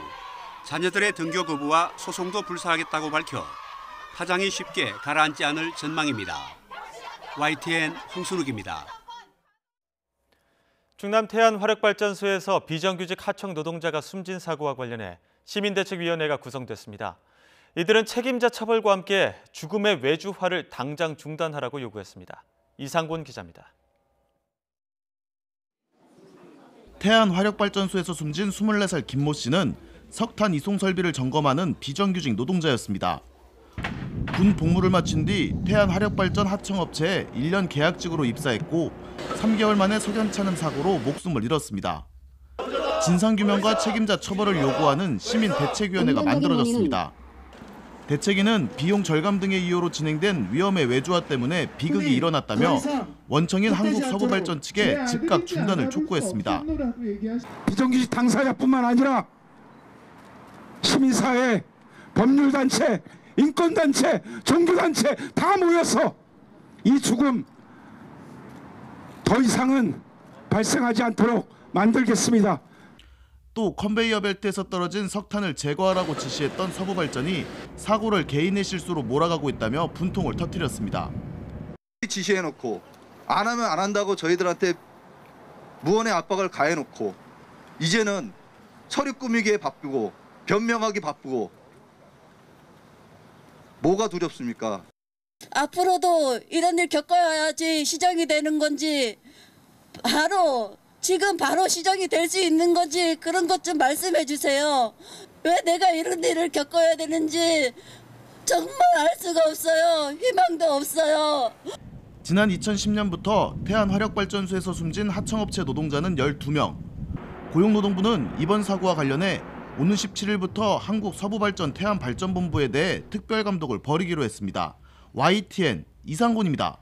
자녀들의 등교 거부와 소송도 불사하겠다고 밝혀 파장이 쉽게 가라앉지 않을 전망입니다. YTN 홍순욱입니다. 충남 태안 화력발전소에서 비정규직 하청 노동자가 숨진 사고와 관련해 시민대책위원회가 구성됐습니다. 이들은 책임자 처벌과 함께 죽음의 외주화를 당장 중단하라고 요구했습니다. 이상곤 기자입니다. 태안 화력발전소에서 숨진 24살 김모 씨는 석탄 이송 설비를 점검하는 비정규직 노동자였습니다. 군 복무를 마친 뒤 태안 화력발전 하청업체에 1년 계약직으로 입사했고 3개월 만에 석연치 않은 사고로 목숨을 잃었습니다. 진상규명과 책임자 처벌을 요구하는 시민대책위원회가 만들어졌습니다. 대책위는 비용 절감 등의 이유로 진행된 위험의 외주화 때문에 비극이 일어났다며 원청인 한국서부발전 측에 즉각 중단을 촉구했습니다. 비정규직 당사자뿐만 아니라 시민사회, 법률단체, 인권단체, 종교단체 다 모여서 이 죽음 더 이상은 발생하지 않도록 만들겠습니다. 또 컨베이어 벨트에서 떨어진 석탄을 제거하라고 지시했던 서부발전이 사고를 개인의 실수로 몰아가고 있다며 분통을 터뜨렸습니다. 지시해놓고 안 하면 안 한다고 저희들한테 무언의 압박을 가해놓고 이제는 서류 꾸미기에 바쁘고 변명하기 바쁘고 뭐가 두렵습니까? 앞으로도 이런 일 겪어야지 시정이 되는 건지 지금 바로 시정이 될 수 있는 건지 그런 것 좀 말씀해 주세요. 왜 내가 이런 일을 겪어야 되는지 정말 알 수가 없어요. 희망도 없어요. 지난 2010년부터 태안화력발전소에서 숨진 하청업체 노동자는 12명. 고용노동부는 이번 사고와 관련해 오는 17일부터 한국서부발전 태안발전본부에 대해 특별감독을 벌이기로 했습니다. YTN 이상곤입니다.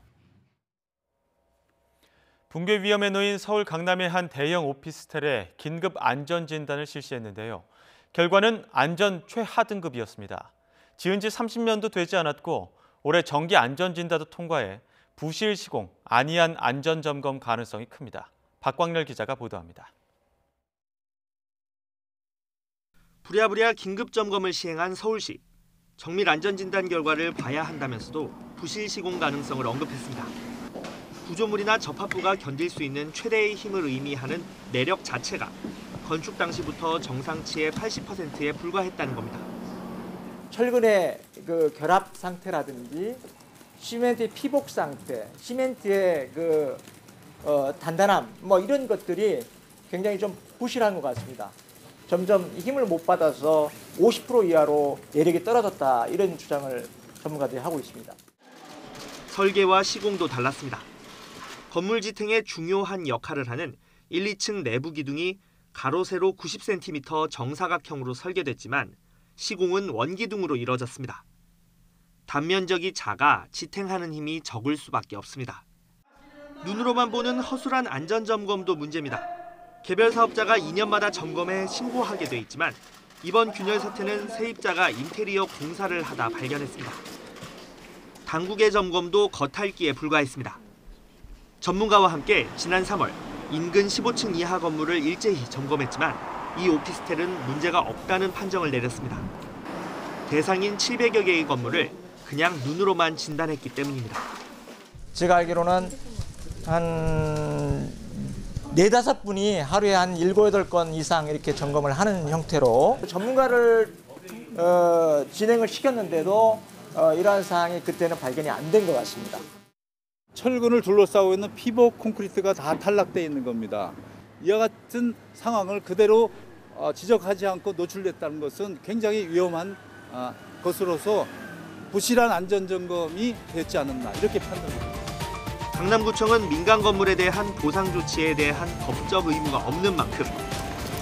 붕괴 위험에 놓인 서울 강남의 한 대형 오피스텔에 긴급 안전진단을 실시했는데요. 결과는 안전 최하 등급이었습니다. 지은 지 30년도 되지 않았고 올해 정기 안전진단도 통과해 부실 시공, 안이한 안전점검 가능성이 큽니다. 박광렬 기자가 보도합니다. 부랴부랴 긴급점검을 시행한 서울시. 정밀 안전진단 결과를 봐야 한다면서도 부실 시공 가능성을 언급했습니다. 구조물이나 접합부가 견딜 수 있는 최대의 힘을 의미하는 내력 자체가 건축 당시부터 정상치의 80%에 불과했다는 겁니다. 철근의 그 결합 상태라든지 시멘트의 피복 상태, 시멘트의 그 단단함, 뭐 이런 것들이 굉장히 좀 부실한 것 같습니다. 점점 힘을 못 받아서 50% 이하로 내력이 떨어졌다, 이런 주장을 전문가들이 하고 있습니다. 설계와 시공도 달랐습니다. 건물 지탱에 중요한 역할을 하는 1, 2층 내부 기둥이 가로 세로 90cm 정사각형으로 설계됐지만 시공은 원기둥으로 이뤄졌습니다. 단면적이 작아 지탱하는 힘이 적을 수밖에 없습니다. 눈으로만 보는 허술한 안전점검도 문제입니다. 개별 사업자가 2년마다 점검해 신고하게 돼 있지만 이번 균열 사태는 세입자가 인테리어 공사를 하다 발견했습니다. 당국의 점검도 겉핥기에 불과했습니다. 전문가와 함께 지난 3월 인근 15층 이하 건물을 일제히 점검했지만 이 오피스텔은 문제가 없다는 판정을 내렸습니다. 대상인 700여 개의 건물을 그냥 눈으로만 진단했기 때문입니다. 제가 알기로는 한 4-5분이 하루에 한 7, 8건 이상 이렇게 점검을 하는 형태로 전문가를 진행을 시켰는데도 이러한 사항이 그때는 발견이 안 된 것 같습니다. 철근을 둘러싸고 있는 피복 콘크리트가 다 탈락되어 있는 겁니다. 이와 같은 상황을 그대로 지적하지 않고 노출됐다는 것은 굉장히 위험한 것으로서 부실한 안전점검이 됐지 않았나, 이렇게 판단합니다. 강남구청은 민간 건물에 대한 보상 조치에 대한 법적 의무가 없는 만큼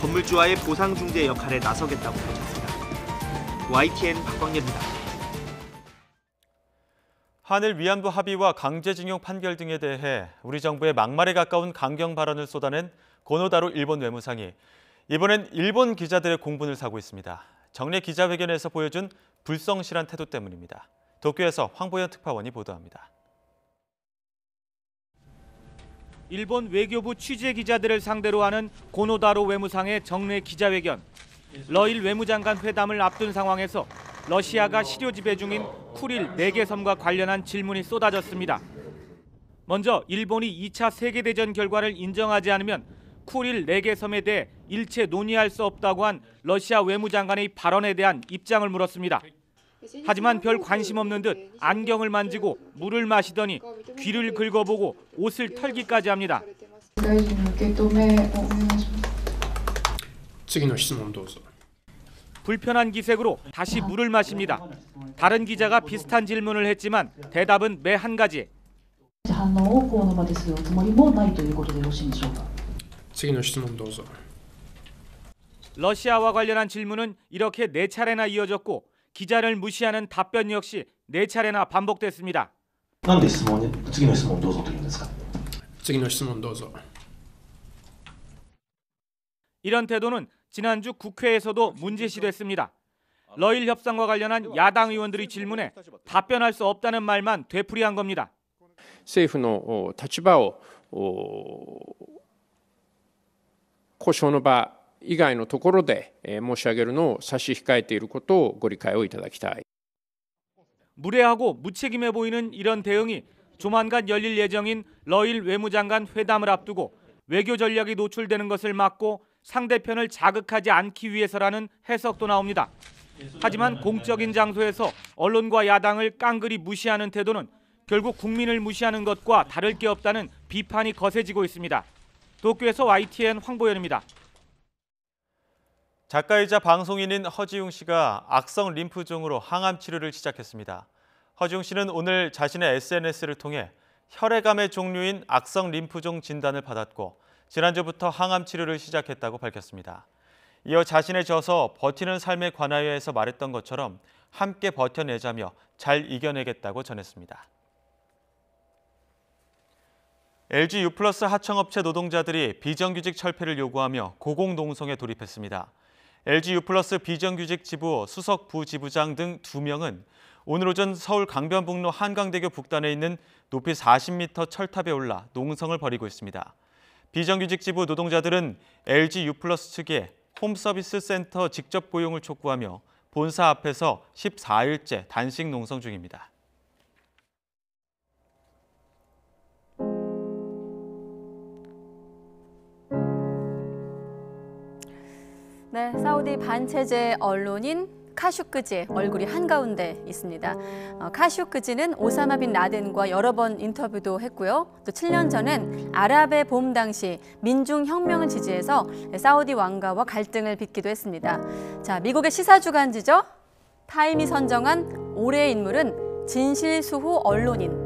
건물주와의 보상 중재 역할에 나서겠다고 밝혔습니다. YTN 박광렬입니다. 한일 위안부 합의와 강제징용 판결 등에 대해 우리 정부의 막말에 가까운 강경 발언을 쏟아낸 고노다로 일본 외무상이 이번엔 일본 기자들의 공분을 사고 있습니다. 정례 기자회견에서 보여준 불성실한 태도 때문입니다. 도쿄에서 황보현 특파원이 보도합니다. 일본 외교부 취재 기자들을 상대로 하는 고노다로 외무상의 정례 기자회견. 러일 외무장관 회담을 앞둔 상황에서 러시아가 시료 지배 중인 쿠릴 4개 섬과 관련한 질문이 쏟아졌습니다. 먼저 일본이 2차 세계대전 결과를 인정하지 않으면 쿠릴 4개 섬에 대해 일체 논의할 수 없다고 한 러시아 외무장관의 발언에 대한 입장을 물었습니다. 하지만 별 관심 없는 듯 안경을 만지고 물을 마시더니 귀를 긁어보고 옷을 털기까지 합니다. 불편한 기색으로 다시 물을 마십니다. 다른 기자가 비슷한 질문을 했지만 대답은 매 한 가지. 러시아와 관련한 질문은 이렇게 4차례나 이어졌고 기자를 무시하는 답변 역시 4차례나 반복됐습니다. 이런 태도는 지난주 국회에서도 문제시됐습니다. 러일 협상과 관련한 야당 의원들의 질문에 답변할 수 없다는 말만 되풀이한 겁니다. 政府の立場を交渉の場以外のところで申し上げるのを差し控えていることをご理解をいただきたい. 무례하고 무책임해 보이는 이런 대응이 조만간 열릴 예정인 러일 외무장관 회담을 앞두고 외교 전략이 노출되는 것을 막고 상대편을 자극하지 않기 위해서라는 해석도 나옵니다. 하지만 공적인 장소에서 언론과 야당을 깡그리 무시하는 태도는 결국 국민을 무시하는 것과 다를 게 없다는 비판이 거세지고 있습니다. 도쿄에서 YTN 황보현입니다. 작가이자 방송인인 허지웅 씨가 악성 림프종으로 항암 치료를 시작했습니다. 허지웅 씨는 오늘 자신의 SNS를 통해 혈액암의 종류인 악성 림프종 진단을 받았고 지난주부터 항암 치료를 시작했다고 밝혔습니다. 이어 자신의 저서 버티는 삶에 관하여에서 말했던 것처럼 함께 버텨내자며 잘 이겨내겠다고 전했습니다. LG U+ 하청업체 노동자들이 비정규직 철폐를 요구하며 고공농성에 돌입했습니다. LG U+ 비정규직 지부 수석 부지부장 등 2명은 오늘 오전 서울 강변북로 한강대교 북단에 있는 높이 40m 철탑에 올라 농성을 벌이고 있습니다. 비정규직 지부 노동자들은 LG U+ 측에 홈서비스 센터 직접 고용을 촉구하며 본사 앞에서 14일째 단식 농성 중입니다. 네, 사우디 반체제 언론인 카슈크지의 얼굴이 한가운데 있습니다. 카슈크지는 오사마 빈 라덴과 여러 번 인터뷰도 했고요. 또 7년 전엔 아랍의 봄 당시 민중혁명을 지지해서 사우디 왕가와 갈등을 빚기도 했습니다. 자, 미국의 시사주간지죠. 타임이 선정한 올해의 인물은 진실수호 언론인.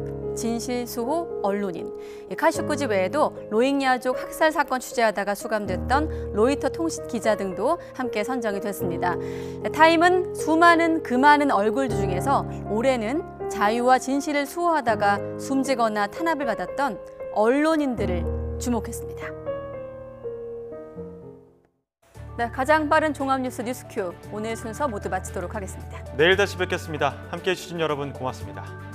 카슈크지 외에도 로힝야족 학살 사건 취재하다가 수감됐던 로이터 통신 기자 등도 함께 선정이 됐습니다. 타임은 수많은 그 많은 얼굴들 중에서 올해는 자유와 진실을 수호하다가 숨지거나 탄압을 받았던 언론인들을 주목했습니다. 네, 가장 빠른 종합뉴스 뉴스큐 오늘 순서 모두 마치도록 하겠습니다. 내일 다시 뵙겠습니다. 함께해 주신 여러분 고맙습니다.